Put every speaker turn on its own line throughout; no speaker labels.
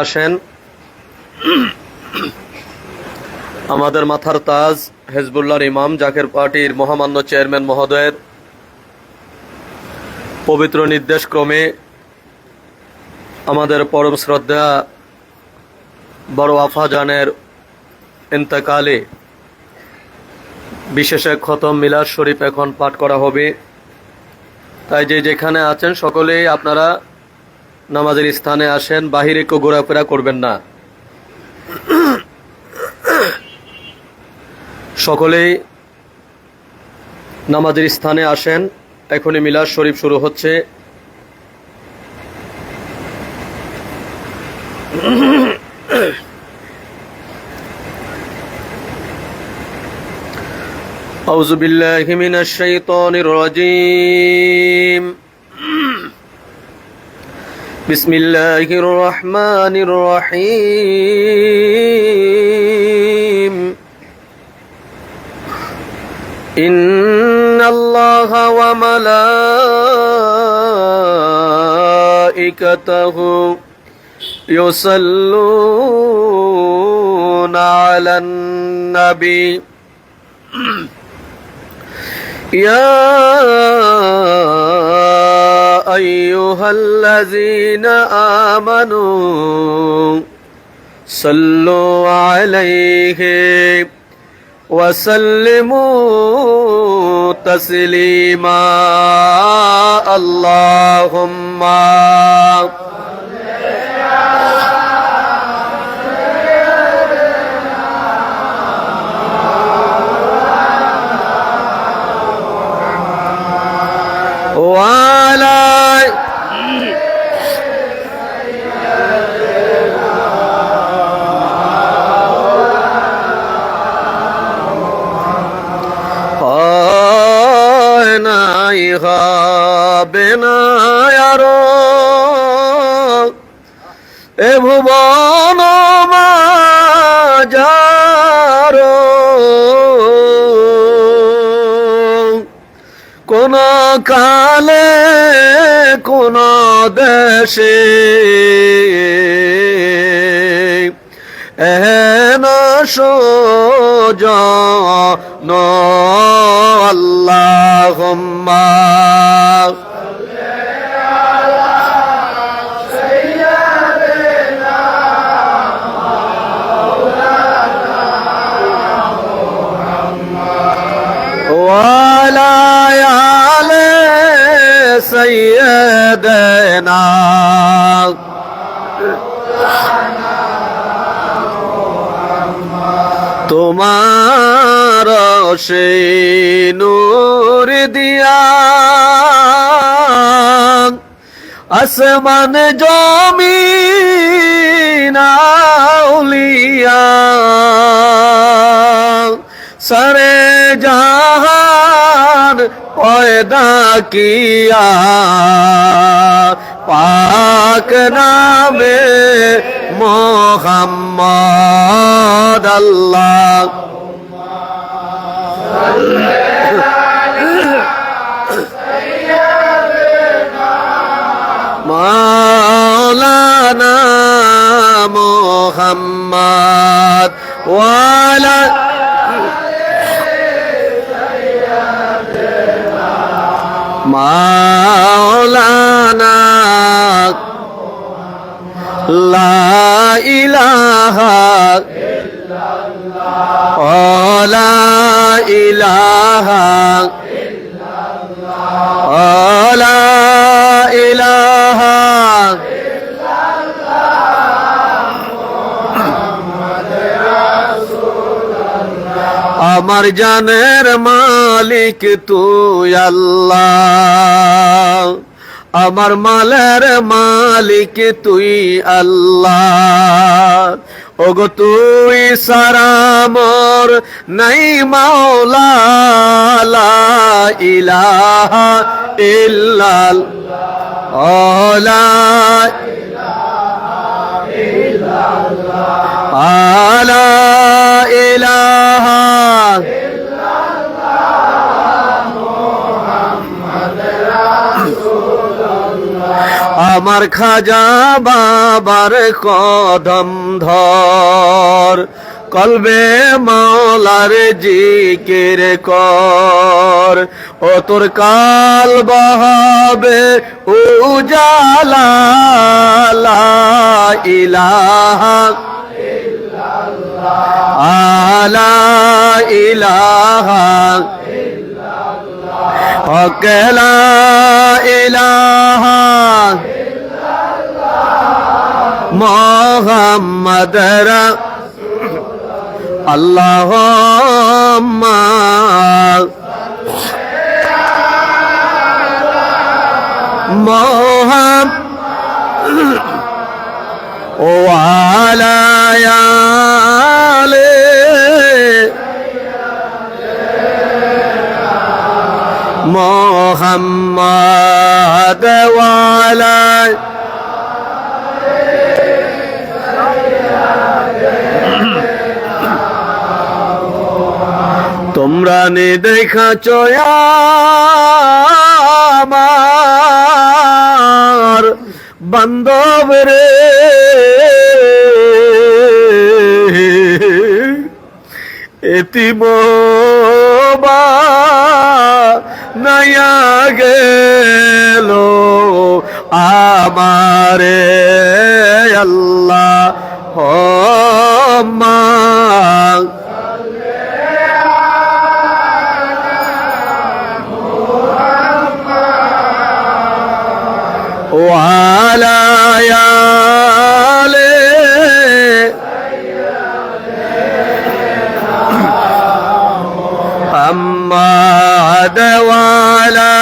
আসেন আমাদের মাথার তাজ হিজবুল্লাহর ইমাম জাকের পার্টির মহামান্য চেয়ারম্যান মহোদয়ের পবিত্র নির্দেশ ক্রমে আমাদের পরম শ্রদ্ধা বড় আফাজানের ইন্তেকালে বিশেষ এক খতম মিলাদ শরীফ এখন পাঠ করা হবে। তাই যেখানে আছেন সকলেই আপনারা নামাজের স্থানে আসেন, বাহিরে কেউ ঘোরাফেরা করবেন না। সকলেই নামাজের স্থানে আসেন, এখনই মিলাদ শরীফ শুরু হচ্ছে। আউযু বিল্লাহি মিনাশ শাইতানির রাজীম। বিসমিল্লাহির রহমানির রহিম। ইন্নাল্লাহা ওয়া মালাইকাতাহু ইউসাল্লুনা আলান নবী ইয়া আইয়ুহাল্লাযীনা আমানু সাল্লু আলাইহি ওয়া সাল্লিমু তাসলিমা। আল্লাহুম্মা এ ভুবন মাঝারো কোন কালে কোন দেশে এহেন সুজন আল্লাহুম্মা سيدنا তোমার সেই নূর দিয়া আসমান জমিন আউলিয়া সারে জাহান পয়দা কিয়া পাক নামে মোহাম্মদ আল্লাহ মাওলানা মোহাম্মদ ওয়ালা মাওলানা লা ইলাহা ইল্লাল্লাহ লা ইলাহা ইল্লাল্লাহ লা ইলাহা ইল্লাল্লাহ মুহাম্মাদুর রাসূলুল্লাহ। আমার জানের মালিক তুই আল্লাহ, আমার মালের মালিক তুই আল্লাহ। ওগো তুই সারা মোর নাই মাওলা, লা ইলাহা ইল্লাল্লাহ লা ইলাহা ইল্লাল্লাহ লা ইলাহা আমার খাজা বাবার কদম ধর, কলবে মাওলার জিকির কর, ও তোর কালব হবে উজালা, লা ইলাহা আলা ইলাহা হক লা ইলাহা মুহাম্মদ আল্লাহুম্মা মুহাম্মদ ওয়া আলা আলি মুহাম্মদ ওয়া আলা তোমরা নে দেখাছ আমার বান্ধব রে, এতিম নাইয়া গেল আমারে আল্লাহ وعلى آله محمد وعلى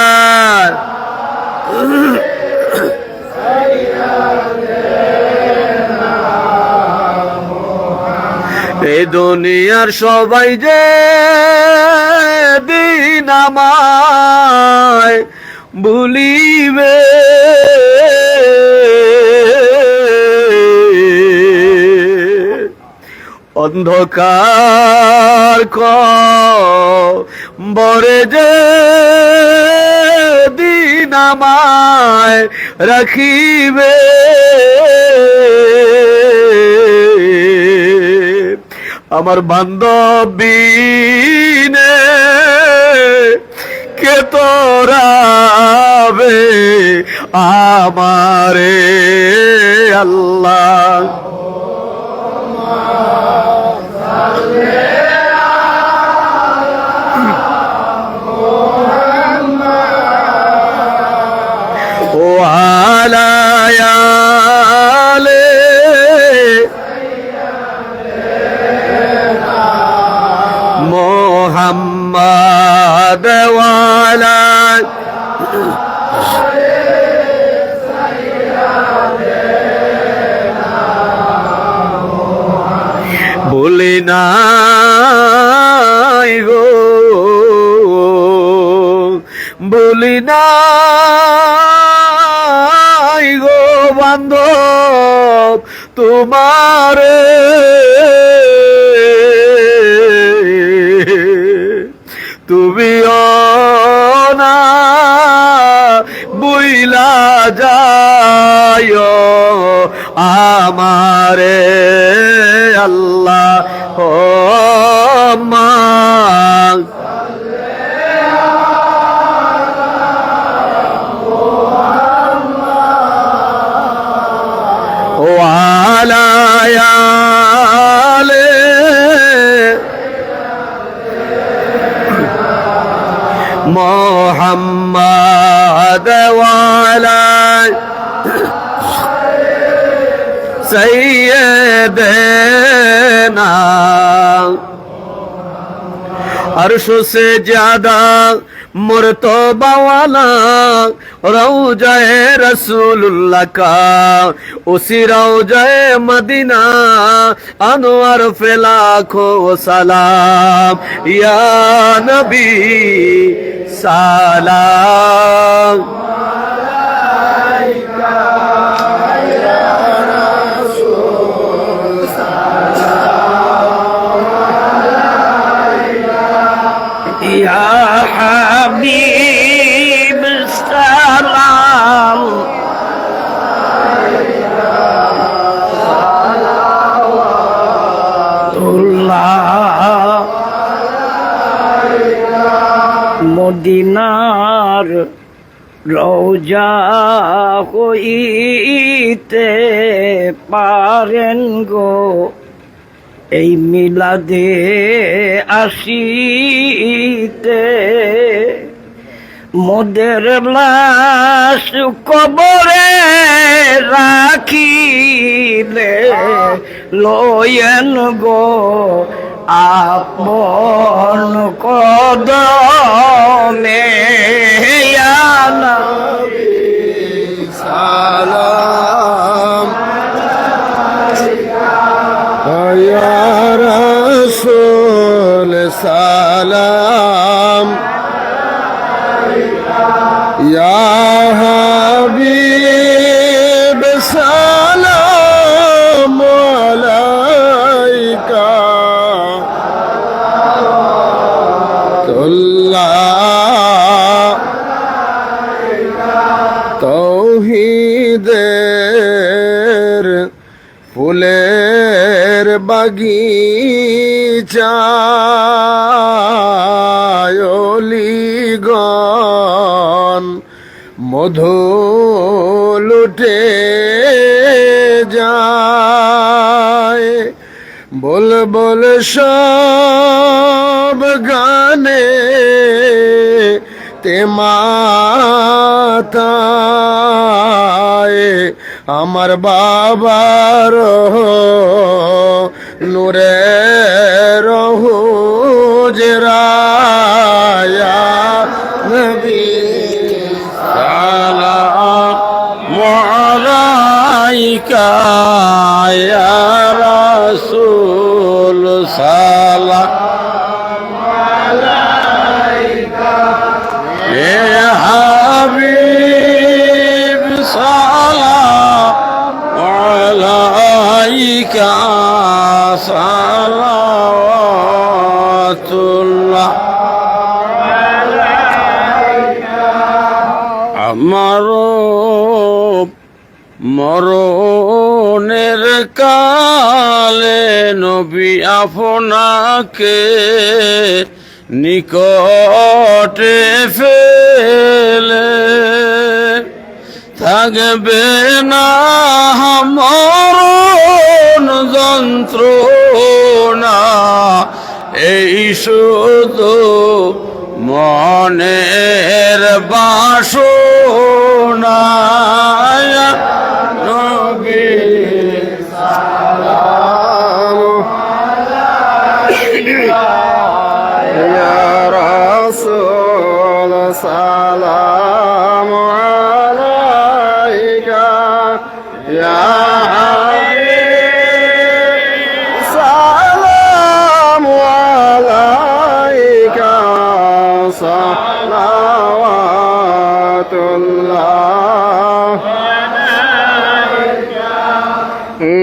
এই দুনিয়ার সবাই যে দিন আমায় ভুলিবে, অন্ধকার কবরে যে দিন আমায় রাখিবে, আমার বান্ধবীনে কে তোরাবে আমারে আল্লাহ ও আলা আলে মুহাম্মদ ওয়ালা বলি নাই গো, বলি নাই গো বান্ধব তোমারে, তুমি না বুইলা যায় আমারে আল্লাহ وعلى آله محمد وعلى سيدنا अर्श से ज्यादा मुर्तबा वाला रौजाए रसूलुल्लाह का, उसी रौजाए मदीना अनवर पे लाखों सलाम, या नबी सलाम या हबीब सलाम
মদিনার রওজা হইতে পারেন গো, এই মিলাদে আসিতে। মোদের লাশ কবরে রাখিলে লয়েন গো আপন কদমে। ইয়া নবী
সালাম ইয়া রাসূল সালাম ইয়া হাবিব সালাম আলাইকা তৌহিদের ফুলের বাগিচায় অলিগণ মধু লুটে যায়। বল বল সব গানে তে মাতায় আমার বাবার নূরের হুজরায়া নবী সালাম আলাইকা ইয়া রাসূল সালাম আলাইকা ইয়া হাবিব সালাম আলাইকা সালাওয়াতুল্লাহ আমারও মরণের কালে নবী আপনাকে নিকটে ফেলে থাকবে না মরণ যন্ত্রণা, এই শুধু মনের বাসনা। নবী সালাম আলাইকা ইয়া রাসূল সালাম আলাইকা ইয়া হাবিব সালাম আলাইকা সালাওয়াতুল্লাহ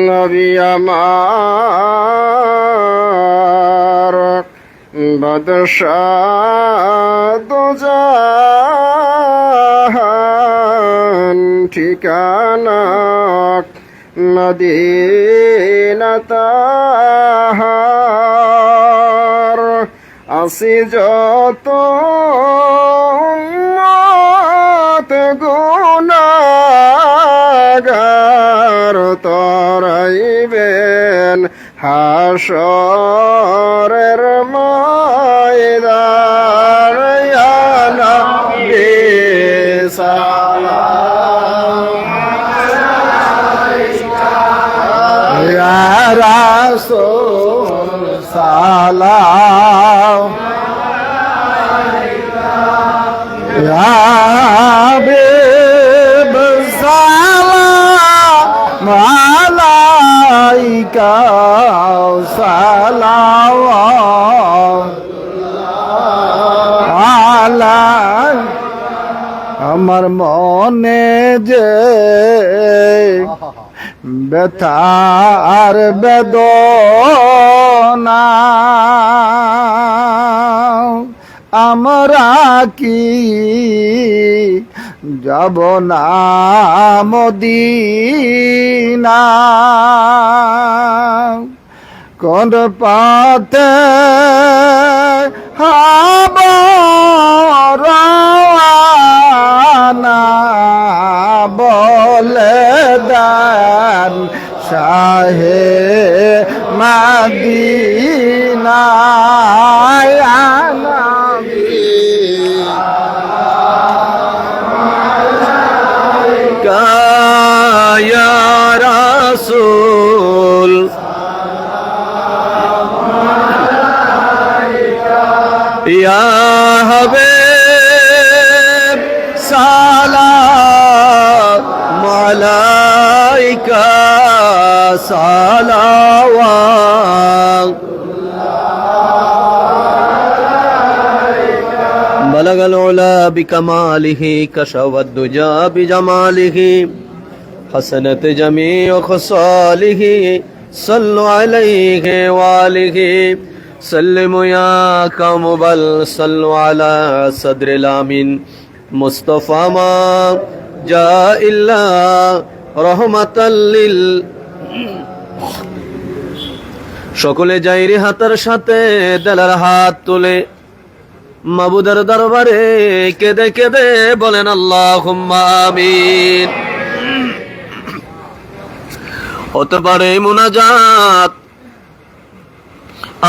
নবী আমার বাদশাহ দুজাহান ঠিকানা মদিনা তাহার আসি যত উম্মত গুনাহগার তরাইবেন হাসরের ময়দান। ইয়া নবী সালাম আলাইকা ইয়া রাসূল সালাম আলাইকা ইয়া হাবিব সালাম আলাইকা সালাওয়াতুল্লাহ আলাই। আমার মনে যে ব্যথার বেদনা, আমরা কি যাব না মদিনা? কোন পথে হব রওয়ানা বলে দেন শাহে মদিনা ইয়া নবী
ইয়া রাসূল ইয়া হাবিব সালাম আলাইকা সালাওয়াত بلغ العلا بكماله كشف الدجى بجماله حسنت جميع خصاله صلوا عليه وآله سلموا يا قوم بل صلوا على صدر الأمين مصطفى ما جاء إلا رحمة لل সকলে জাইরি হাতের সাথে দেলার হাত তুলে মাবুদের দরবারে কেঁদে কেঁদে বলেন আল্লাহুম্মা আমিন। হতে পারে মুনাজাত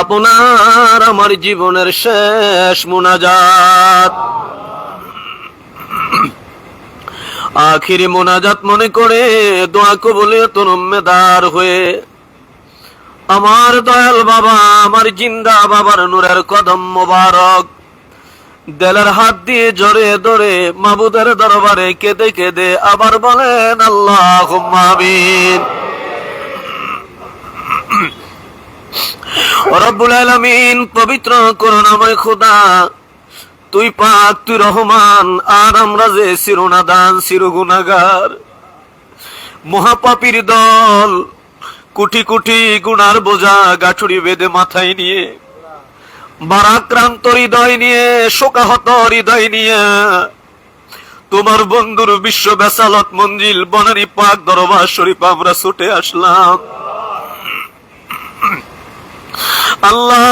আপনার আমার জীবনের শেষ মুনাজাত, আখিরি মুনাজাত মনে করে দোয়া কবুলিয়তের উম্মেদার হয়ে আমার দয়াল বাবা আমার জিন্দা বাবার নূরের কদম মোবারক দেলার হাত দিয়ে জড়ে ধরে মাবুদের দরবারে কেঁদে কেঁদে আবার বলেন আল্লাহুম্মা আমিন। রব্বুল আলামিন পবিত্র করুণাময় খোদা, তুই পাক, তুই রহমান, আর আমরা যে চিরনাদান চিরগুনাহগার মহাপাপীর দল, কোটি কোটি গুনার বোঝা গাঠুরি বেঁধে মাথায় নিয়ে, ভারাক্রান্ত হৃদয় নিয়ে, শোকাহত হৃদয় নিয়ে তোমার বন্ধুর বিশ্ব বেসালত মঞ্জিল বনানী পাক দরবার শরীফ আমরা ছুটে আসলাম। আল্লাহ,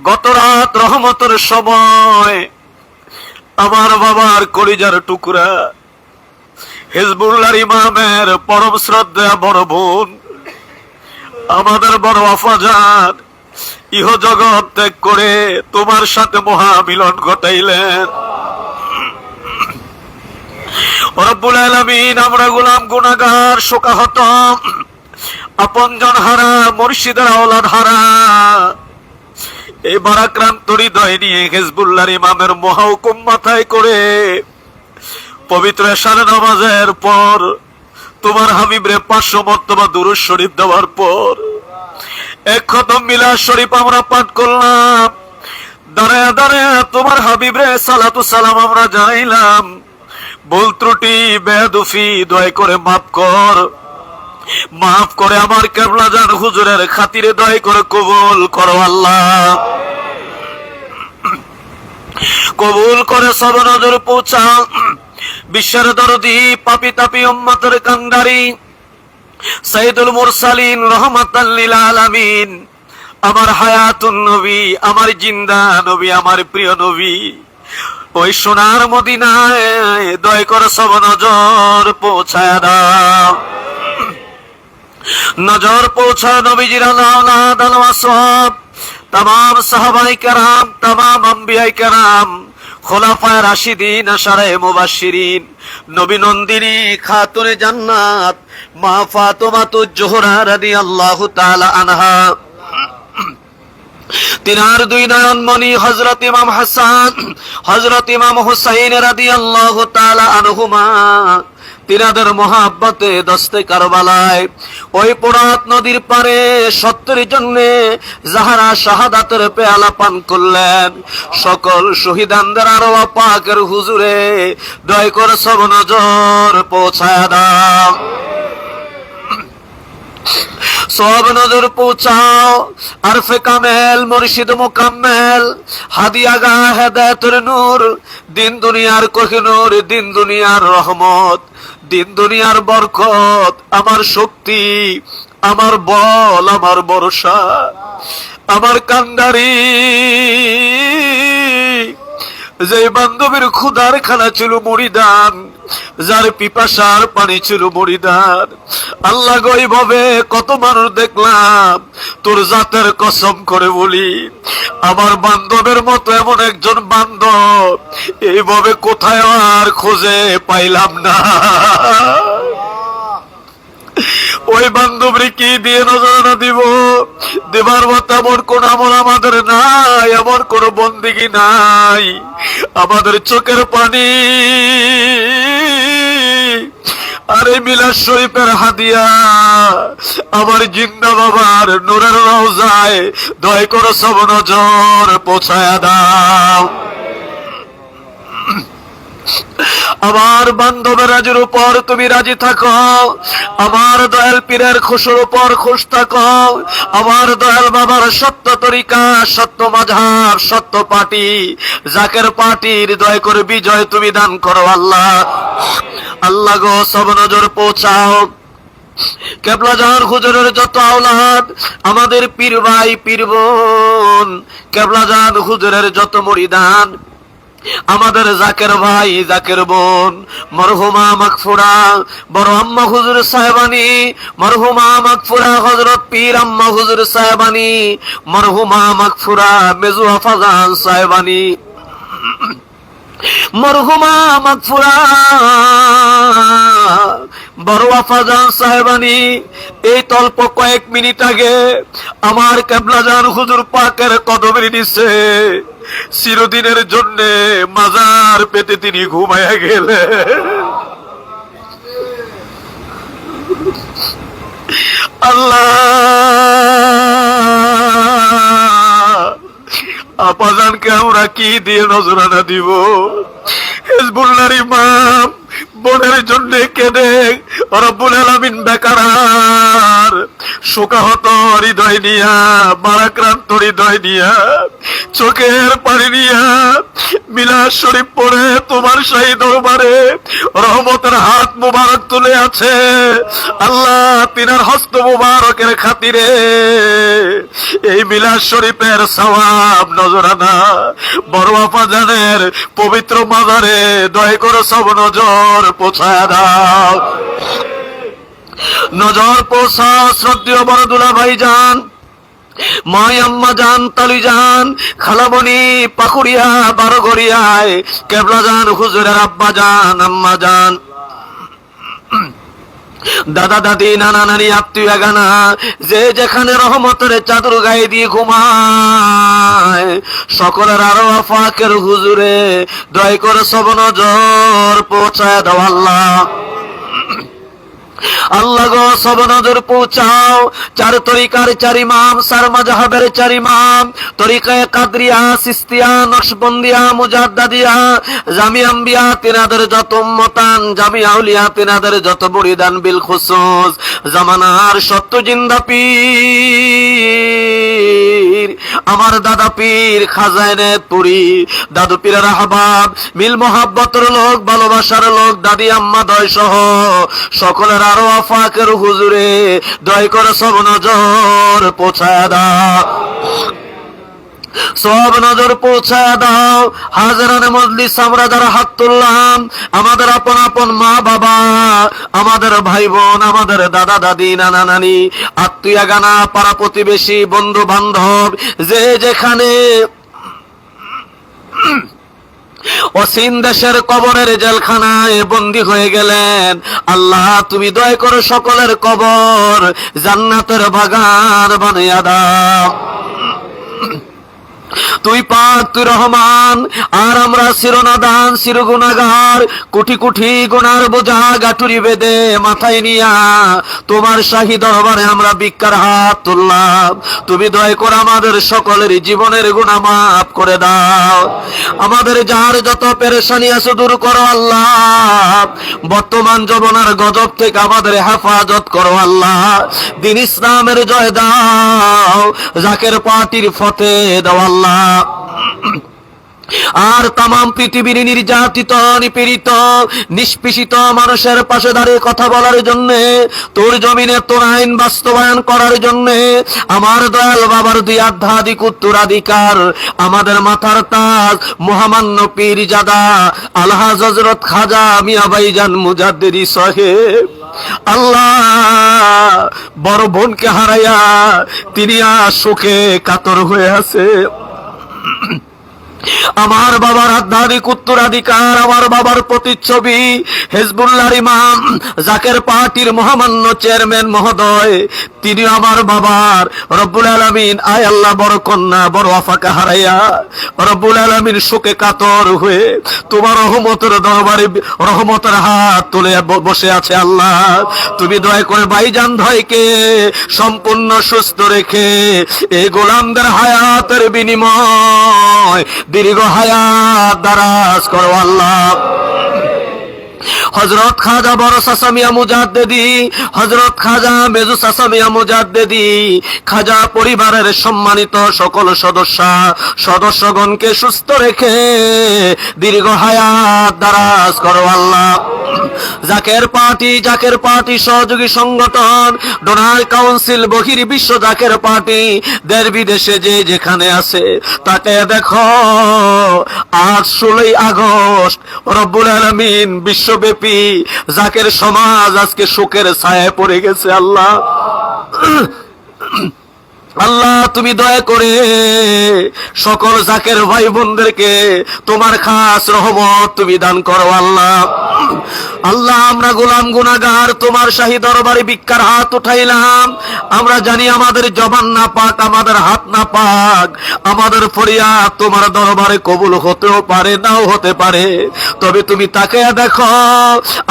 গত রাত রহমতের সময় আমার বাবার কলিজার টুকরা হিজবুল্লাহর ইমামের পরম শ্রদ্ধা বড় বোন, আমাদের বড় আফাজান ইহ জগৎ ত্যাগ করে তোমার সাথে মহামিলন ঘটাইলেন। রব্বুল আলামিন, আমরা গোলাম গুনাহগার, শোকাহত, আপনজন হারা, মুর্শিদের আওলাদ হারা, এই ভারাক্রান্ত হৃদয় নিয়ে হিজবুল্লাহর ইমামের মহাহুকুম মাথায় করে পবিত্র এশার নামাজের পর তোমার হাবিবরে 500 মর্তবা দুরূদ শরীফ দেওয়ার পর এক খতম মিলাদ শরীফ আমরা পাঠ করলাম। দাঁড়ায়া দাঁড়ায়া তোমার হাবিবরে সালাতু সালাম আমরা জানাইলাম। ভুল ত্রুটি বেয়াদুফি দয়া করে মাফ কর, মাফ করে আমার কেবলা জান হুজুরের খাতিরে দয়া করে কবুল করো আল্লাহ। কবুল করে সব নজর পৌঁছাও বিশ্বের দরদি পাপি তাপি উম্মতের কান্ডারি সাইয়্যিদুল মুরসালিন রহমাতাল লিল আলামিন, আমার হায়াতুন নবী, আমার জিন্দা নবী, আমার প্রিয় নবী, ওই সোনার মদিনায় দয়া করে সব নজর পৌঁছায় দাও। নজর পৌঁছায় নবীজির আওলাদ আল ওয়াসহাব, तमाम সাহাবায়ে কেরাম, तमाम আম্বিয়ায়ে কেরাম, খোলাফায়ে রাশিদিন, আশারায়ে মুবাশশিরিন, নবী নন্দিনী খাতুনে জান্নাত মা ফাতিমাতুজ জোহরা রাদিয়াল্লাহু তাআলা আনহা, তিনার দুই নয়নমণি হযরত ইমাম হাসান, হযরত ইমাম হুসাইন রাদিয়াল্লাহু তাআলা আনহুমা, তিনাদের মহাব্বতে দস্তে কারবালায় ওই পোড়াত নদীর পারে 70 জন্যে যাহারা শাহাদাতের পেয়ালা পান করলেন, সকল শহীদানদের আরওয়াহ পাকের হুজুরে দয়া করে সব নজর পৌঁছায় দাও। সব নজর পৌঁছাও আরফে কামেল, মুর্শিদ মুকাম্মেল, হাদিয়াগা হেদায়েতের নূর, দিন দুনিয়ার কোহিনূর, দিন দুনিয়ার রহমত, দিন দুনিয়ার বরকত, আমার শক্তি, আমার বল, আমার ভরসা, আমার কান্ডারি যে বান্ধবীর ক্ষুধার খানা ছিল মরিদান, যার পিপাসার পানি ছিল মরিদান। আল্লাহ গো এইভাবে কত মানুষ দেখলাম, তোর জাতের কসম করে বলি আমার বান্ধবের মতো এমন একজন বান্ধব এইভাবে কোথায় আর খুঁজে পাইলাম না। ওই বান্ধবী কি দিয়ে নজরানা দিব? দেবার মতো এমন কোন আমল আমাদের নাই, এমন কোন বন্দিগি নাই। আমাদের চোখের পানি আর এই মিলাদ শরীফের হাদিয়া আমার জিন্দা বাবার নূরের রওজায় দয়া করে সব নজর পৌঁছায়া দাও। আমার বান্ধবের রাজের উপর তুমি রাজি থাকো, আমার দয়াল পীরের খুশুর উপর খুশ থাকো, আমার দয়াল বাবার সত্য তরিকা, সত্য মাযহাব, সত্য পার্টি, জাকের পার্টির দয়া করে বিজয় তুমি দান করো আল্লাহ। আল্লাহ গো সব নজর পৌঁছাও। কেবলাজান হুজুরের যত আওলাদ, আমাদের পীর ভাই পীর বোন, কেবলাজান হুজুরের যত মুরিদান, আমাদের জাকের ভাই জাকের বোন, মরহুমা মাগফুরা বড় আম্মা হুজুর সাহেবানী, মরহুমা মাগফুরা হযরত পীর আম্মা হুজুর সাহেবানী, মরহুমা মাগফুরা মেজু হাফাজান সাহেবানী, মরহুমা মাগফুরা বড় হাফাজান সাহেবানী। এই তল্প কয়েক মিনিট আগে আমার কেবলাজান হুজুর পাকের কদমের নিচে চিরদিনের জন্য মাজার পেতে তিনি ঘুমায়া গেলেন। আল্লাহ আপাজানকে আমরা কি দিয়ে নজরানা দিব? হিজবুল্লাহর ইমাম বোনের জন্য কেঁদে রব্বুল আলামিন বেকার শোকাহত হৃদয় নিয়া, মারাক্রান্ত হৃদয় নিয়া, চোখের পানি নিয়া মিলাদ শরীফ পড়ে তোমার শাহী দরবারে রহমতের হাত মুবারক তুলে আছে। আল্লাহ তিনার হস্ত মুবারকের খাতিরে এই মিলাদ শরীফের সওয়াব নজরানা বড় আপাজানের পবিত্র মাজারে দয়া করে সব নজর পৌঁছায় দাও। নজর পৌঁছাও শ্রদ্ধেয় বড় দুলা ভাই যান, মাই আম্মা জান, তালি জান, খালামণি পাকুড়িয়া বারোঘরিয়ায় কেবলা জান হুজুরের আব্বা জান আম্মা জান, দাদা দাদি নানা নানি আত্মীয় গানা যে যেখানে রহমতের চাদর গায়ে দিয়ে ঘুমায় সকলের আরো আফাকের হুজুরে দয়া করে সব নজর পৌঁছায় দাও আল্লাহ। আল্লাহ গো সব নজর পৌঁছাও। চার তরিকার চার ইমাম, চার মাযহাবের চার ইমাম, তরিকায়ে কাদরিয়া, সিস্তিয়া, নকশবন্দিয়া, মুজাদ্দাদিয়া, জামিয়া আম্বিয়া তিনাদের যত উম্মতান, জামিয়া আউলিয়া তিনাদের যত মুরিদান বিল খুসুস, জামানার সত্য জিন্দা পীর আমার দাদা পীর খাজানে পুরি, দাদু পীরের আহবাব, মিল মোহাব্বতের লোক, ভালোবাসার লোক, দাদি আম্মা দয় সহ সকলের আরো আফাকের হুজুরে দয়া করে সব নজর পৌঁছায় দাও, সব নজর পৌঁছায় দাও। হাজারানে মজলিস আমরা যারা হাত তুললাম, আমাদের আপন আপন মা বাবা, আমাদের ভাই বোন, আমাদের দাদা দাদি, নানা নানি, আত্মীয় গানা, পাড়া প্রতিবেশী, বন্ধু বান্ধব, যে যেখানে অসীম দেশের কবরের জেলখানায় বন্দী হয়ে গেলেন, আল্লাহ তুমি দয়া করে সকলের কবর জান্নাতের বাগান বানাইয়া দাও। তুই পাক, তুই রহমান, আর আমরা চিরনাদান চির গুনাহগার, কোটি কোটি গুনার বোঝা গাটুরি বেঁধে মাথায় নিয়া তোমার শাহী দরবারে আমরা ভিক্ষার হাত তুললাম। তুমি দয়া করে আমাদের সকলের জীবনের গুনাহ মাফ করে দাও। আমাদের যার যত পেরেশানি আছে দূর করো আল্লাহ। বর্তমান যৌবনার গজব থেকে আমাদের হেফাজত করো আল্লাহ। দিন ইসলামের জয় দাও, জাকের পার্টির ফতে দাও আল্লাহ। আর তামাম পৃথিবীর নির্যাতিত, নিপীড়িত, নিষ্পেষিত মানুষের পাশে দাঁড়িয়ে কথা বলার জন্য, তোর জমিনে তোর আইন বাস্তবায়ন করার জন্য আমার দয়াল বাবার দুই আধ্যাত্মিক উত্তরাধিকার, আমাদের মাথার তাজ মহামান্য পীরজাদা আলহাজ হযরত খাজা মিয়া ভাইজান মুজাদ্দিদি সাহেব, আল্লাহ বড় বোনকে হারাইয়া তিনি আর শোকে কাতর হয়ে আছে। আমার বাবার আধ্যাত্মিক উত্তরাধিকার, আমার বাবার প্রতিচ্ছবি হিজবুল্লাহর ইমাম জাকের পার্টির মহামান্য চেয়ারম্যান মহোদয়, তিনি আমার বাবার রব্বুল আলামিন আয় আল্লাহ বড় কন্যা বড় আফাকে হারাইয়া রব্বুল আলামিন শোকে কাতর হয়ে তোমার রহমতের দরবারে রহমতের হাত তুলে বসে আছে। আল্লাহ তুমি দয়া করে ভাইজান ভাইকে সম্পূর্ণ সুস্থ রেখে এই গোলামদের হায়াতের বিনিময় দীর্ঘ হায়াত দারাজ করো আল্লাহ। হযরত খাজা বড় চাচা মিয়া মুজাদ্দিদি, হযরত খাজা মেজু চাচা মিয়া মুজাদ্দিদি, খাজা পরিবারের সম্মানিত সকল সদস্যগণকে সুস্থ রেখে দীর্ঘ হায়াত দারাজ করো আল্লাহ। জাকের পার্টি সহযোগী সংগঠন, ডোনার কাউন্সিল, বহির্বিশ্ব জাকের পার্টি দেশ বিদেশে যে যেখানে আছে তাকে দেখো, আজ 16 আগস্ট রব্বুল আলামিন বিশ্বব্যাপী জাকের সমাজ আজকে শোকের ছায়ায় পড়ে গেছে। আল্লাহ আল্লাহ তুমি দয়া করে সকল জাকের ভাই বোনদেরকে তোমার খাস রহমত তুমি দান করো আল্লাহ। আল্লাহ আমরা গোলাম গুনাহগার, তোমার শাহী দরবারে ভিক্ষার হাত উঠাইলাম। আমরা জানি আমাদের জবান না পাক, আমাদের হাত না পাক, আমাদের ফরিয়াদ তোমার দরবারে কবুল হতেও পারে নাও হতে পারে, তবে তুমি তাকে দেখো।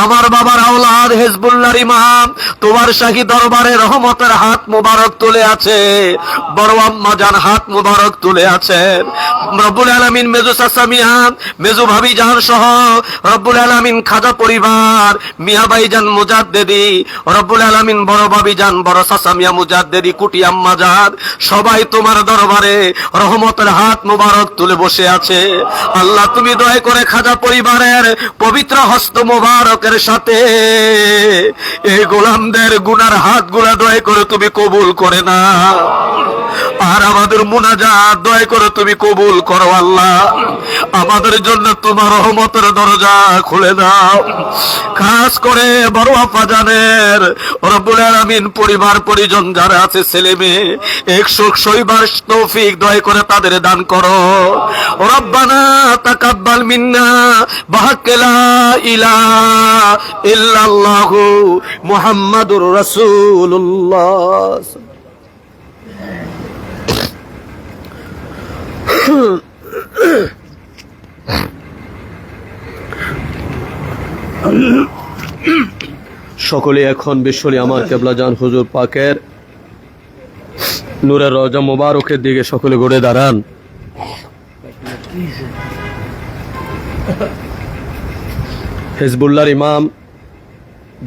আমার বাবার আওলাদ হিজবুল্লাহর ইমাম তোমার শাহী দরবারে রহমতের হাত মুবারক তুলে আছে, বড় আম্মা জান হাত মুবারক তুলে আছেন। রব্বুল আলামিন মেজু চাচা মিয়া, মেজু ভাবি জান সহ রব্বুল আলামিন খাজা পরিবার মিয়া ভাইজান মুজাদ্দিদি, রব্বুল আলামিন বড় ভাবি জান বড় চাচা মিয়া মুজাদ্দিদি, কুটি আম্মা জান সবাই তোমার দরবারে রহমতের হাত মুবারক তুলে বসে আছে। আল্লাহ তুমি দয়া করে খাজা পরিবারের পবিত্র হস্ত মুবারকের সাথে এই গোলামদের গুনার হাতগুলা দয়া করে তুমি কবুল করে না, আর আমাদের মুনাজাত দয়া করে তুমি কবুল করো আল্লাহ। আমাদের জন্য তোমার রহমতের দরজা খুলে দাও। খাস করে বড় আপা জানের রব্বুল আলামিন পরিবার পরিজন যারা আছে, ছেলে মেয়ে, এক সুখ সইবার তৌফিক দয়া করে তাদের দান করো। রব্বানা তাকাব্বাল মিন্না বিহাক্কি লা ইলাহা ইল্লাল্লাহু মুহাম্মাদুর রাসূলুল্লাহ।
সকলে এখন বিশ্বলি আমার কেবলাজান হুজুর পাকের নূরের রওজা মোবারকের দিকে সকলে ঘুরে দাঁড়ান। হিজবুল্লাহর ইমাম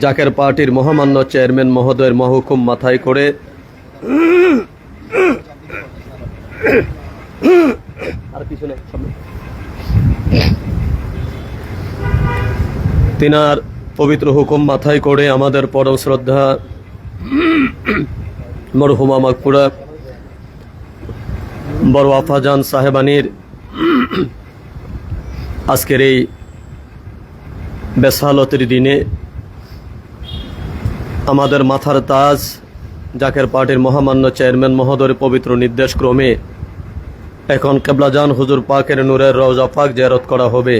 জাকের পার্টির মহামান্য চেয়ারম্যান মহোদয়ের মহকুম মাথায় করে তিনার পবিত্র হুকুম মাথায় করে আমাদের পরম শ্রদ্ধা মরহুমা মাগফুরা বড় আফাজান সাহেবানির আজকের এই বেসালতের দিনে আমাদের মাথার তাজ জাকের পার্টির মহামান্য চেয়ারম্যান মহোদয়ের পবিত্র নির্দেশ ক্রমে এখন কেবলাজান হুজুর পাকের নূরের রওজা পাক জিয়ারত করা হবে।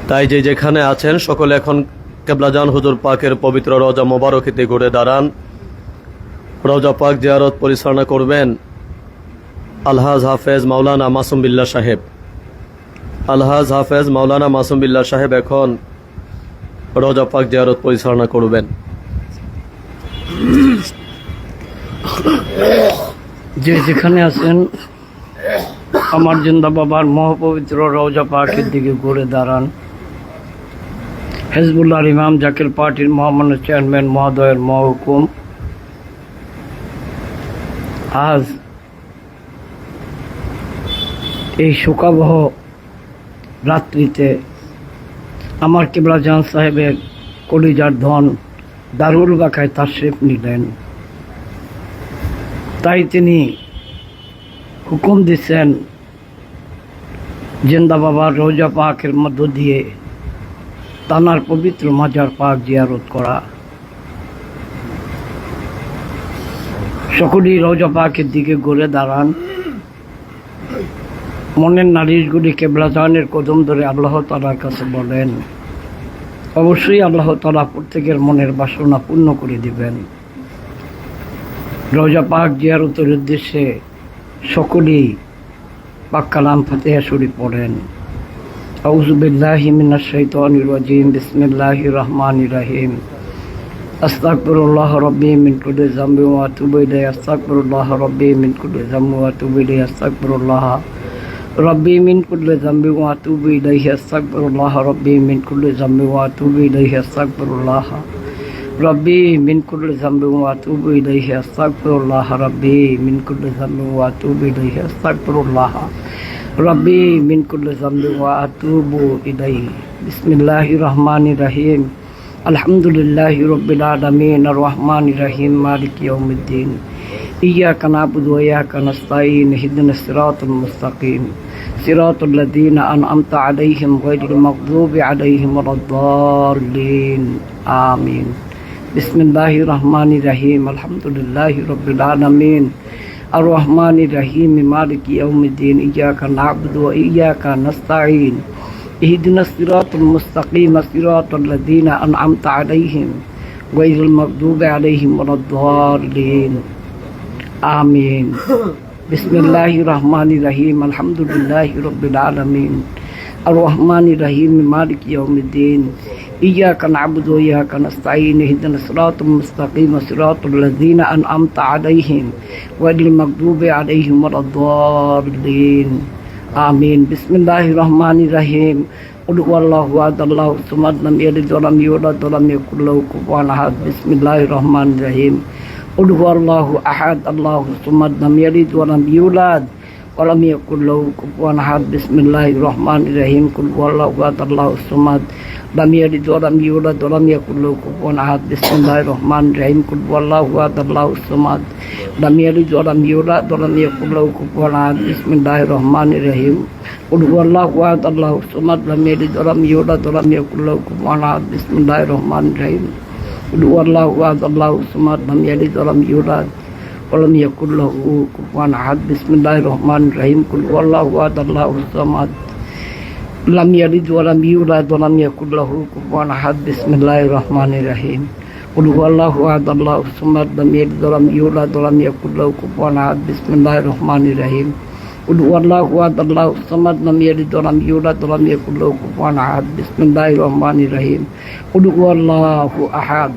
তাই যে যেখানে আছেন সকলে এখন কেবলাজান হুজুর পাকের পবিত্র রওজা মোবারকিতে ঘুরে দাঁড়ান। রওজা পাক জিয়ারত পরিচালনা করবেন আলহাজ হাফেজ মাওলানা মাসুম বিল্লাহ সাহেব। আলহাজ হাফেজ মাওলানা মাসুম বিল্লাহ সাহেব এখন রওজা পাক জিয়ারত পরিচালনা করবেন।
যে যেখানে আছেন আমার জিন্দা বাবার মহাপবিত্র রওজা পাকের দিকে ঘুরে দাঁড়ান। হিজবুল্লাহর ইমাম জাকের পার্টির মহামান্য চেয়ারম্যান মহোদয়ের মহকুম আজ এই শোকাবহ রাত্রিতে আমার কিবলা জান সাহেবের কলিজার ধন দারুল বাঁকায় তাশরিফ নিলেন। তাই তিনি হুকুম দিচ্ছেন জিন্দা বাবার রওজা পাকের মধ্য দিয়ে তানার পবিত্র মাজার পাক জিয়ারত করা। সকলেই রওজা পাকের দিকে ঘুরে দাঁড়ান। মনের নালিশগুলি কেবলা জানের কদম ধরে আল্লাহ তাআলার কাছে বলেন। অবশ্যই আল্লাহ তাআলা প্রত্যেকের মনের বাসনা পূর্ণ করে দিবেন। রওজা পাক জিয়ারতের উদ্দেশ্যে সকলেই পাক কালাম ফাতিহা শরীফ পড়েন। আউযু বিল্লাহি মিনাশ শাইতানির রাজিম, বিসমিল্লাহির রহমানির রহিম। আস্তাগফিরুল্লাহ রাব্বি মিন কুল্লি যামবি ওয়া আতুবু ইলাইহি। আস্তাগফিরুল্লাহ রাব্বি মিন কুল্লি যামবি ওয়া আতুবু ইলাইহি। আস্তাগফিরুল্লাহ রাব্বি মিন কুল্লি যামবি ওয়া আতুবু ইলাইহি। আস্তাগফিরুল্লাহ রাব্বি মিন কুল্লি যামবি ওয়া আতুবু ইলাইহি। আস্তাগফিরুল্লাহ রাব্বি মিন কুল্লি যামবি ওয়া আতুবু ইলাইহি। আস্তাগফিরুল্লাহ রাব্বি মিন কুল্লি যামবি ওয়া আতুবু ইলাইহি। আস্তাগফিরুল্লাহ রাব্বি মিন কুল্লি যামবি ওয়া আতুবু ইলাইহি। বিসমিল্লাহির রহমানির রহিম। আলহামদুলিল্লাহি রাব্বিল আলামিন, আর রহমানির রহিম, মালিকি ইয়াউমিদ্দিন। ইয়্যাকা না'বুদু ওয়া ইয়্যাকা নাস্তাঈন, ইহদিনাস সিরাতাল মুস্তাকিম, সিরাতাল লাযীনা আন'আমতা আলাইহিম গায়রিল মাগদুবি আলাইহিম ওয়ালাদ-দাল্লিন। আমিন। বিসমিল্লাহির রহমানির রহিম। আলহামদুলিল্লাহি রাব্বিল আলামিন, আর রহমানির রহিম, মালিকি ইয়াউমিদ্দিন। ইয়্যাকা না'বুদু ওয়া ইয়্যাকা নাস্তাঈন, ইহদিনাস সিরাতাল মুস্তাকিম, সিরাতাল লাযীনা আন'আমতা আলাইহিম গায়রিল মাগদুবি আলাইহিম ওয়ালাদ-দাল্লিন। আমিন। বিসমিল্লাহির রহমানির রহিম। আলহামদুলিল্লাহি রাব্বিল আলামিন, আর রহমানির রহিম, মালিকি ইয়াউমিদ্দিন। ইয়্যাকা না'বুদু ওয়া ইয়্যাকা নাস্তাঈন, ইহদিনাস সিরাতাল মুস্তাকিম, সিরাতাল লাযীনা আন'আমতা আলাইহিম গায়রিল মাগদুবি আলাইহিম ওয়ালাদ-দাল্লিন। আমিন। বিসমিল্লাহির রহমানির রহিম। কুল হুয়াল্লাহু আহাদ, আল্লাহুস সামাদ, লাম ইয়ালিদ ওয়া লাম ইউলাদ ওয়া লাম ইয়াকুল লাহু কুফুয়ান আহাদ। বিসমিল্লাহির রহমানির রহিম। কুল হুয়াল্লাহু আহাদ, আল্লাহুস সামাদ, লাম ইয়ালিদ ওয়া লাম ইউলাদ ওয়া লাম ইয়াকুল লাহু কুফুয়ান আহাদ। বিসমিল্লাহির রহমানির রহিম। কুল হুয়াল্লাহু আহাদ, আল্লাহুস সামাদ, লাম ইয়ালিদ ওয়া লাম ইউলাদ ওয়া লাম ইয়াকুল লাহু কুফুয়ান আহাদ। বিসমিল্লাহির রহমানির রহিম। কুল হুয়াল্লাহু আহাদ, আল্লাহুস সামাদ, লাম ইয়ালিদ ওয়া লাম ইউলাদ ওয়া লাম ইয়াকুল লাহু কুফুয়ান আহাদ। বিসমিল্লাহির রহমানির রহিম। কুল হুয়াল্লাহু আহাদ, আল্লাহুস সামাদ, লাম ইয়ালিদ ওয়া লাম ইউলাদ ওয়া লাম ইয়াকুল লাহু কুফুয়ান আহাদ। বিসমিল্লাহির রহমানির রহিম। কুল হুয়াল্লাহু আহাদ, আল্লাহুস সামাদ, লাম ইয়ালিদ ওয়া লাম ইউলাদ ওয়া লাম ইয়াকুল লাহু কুফুয়ান আহাদ। বিসমিল্লাহির রহমানির রহিম। কুল হুয়াল্লাহু আহাদ, আল্লাহুস সামাদ, লাম ইয়ালিদ ওয়া লাম ইউলাদ ওয়া লাম ইয়াকুল লাহু কুফুয়ান আহাদ। বিসমিল্লাহির রহমানির রহিম। কুল হুয়াল্লাহু আহাদ, আল্লাহুস সামাদ, লাম ইয়ালিদ ওয়া লাম ইউলাদ ওয়া লাম ইয়াকুল লাহু কুফুয়ান আহাদ। বিসমিল্লাহির রহমানির রহিম। কুল হুয়াল্লাহু আহাদ, আল্লাহুস সামাদ, লাম ইয়ালিদ ওয়া লাম ইউলাদ ওয়া লাম ইয়াকুল লাহু কুফুয়ান আহাদ। বিসমিল্লাহির রহমানির রহিম। কুল হুয়াল্লাহু আহাদ,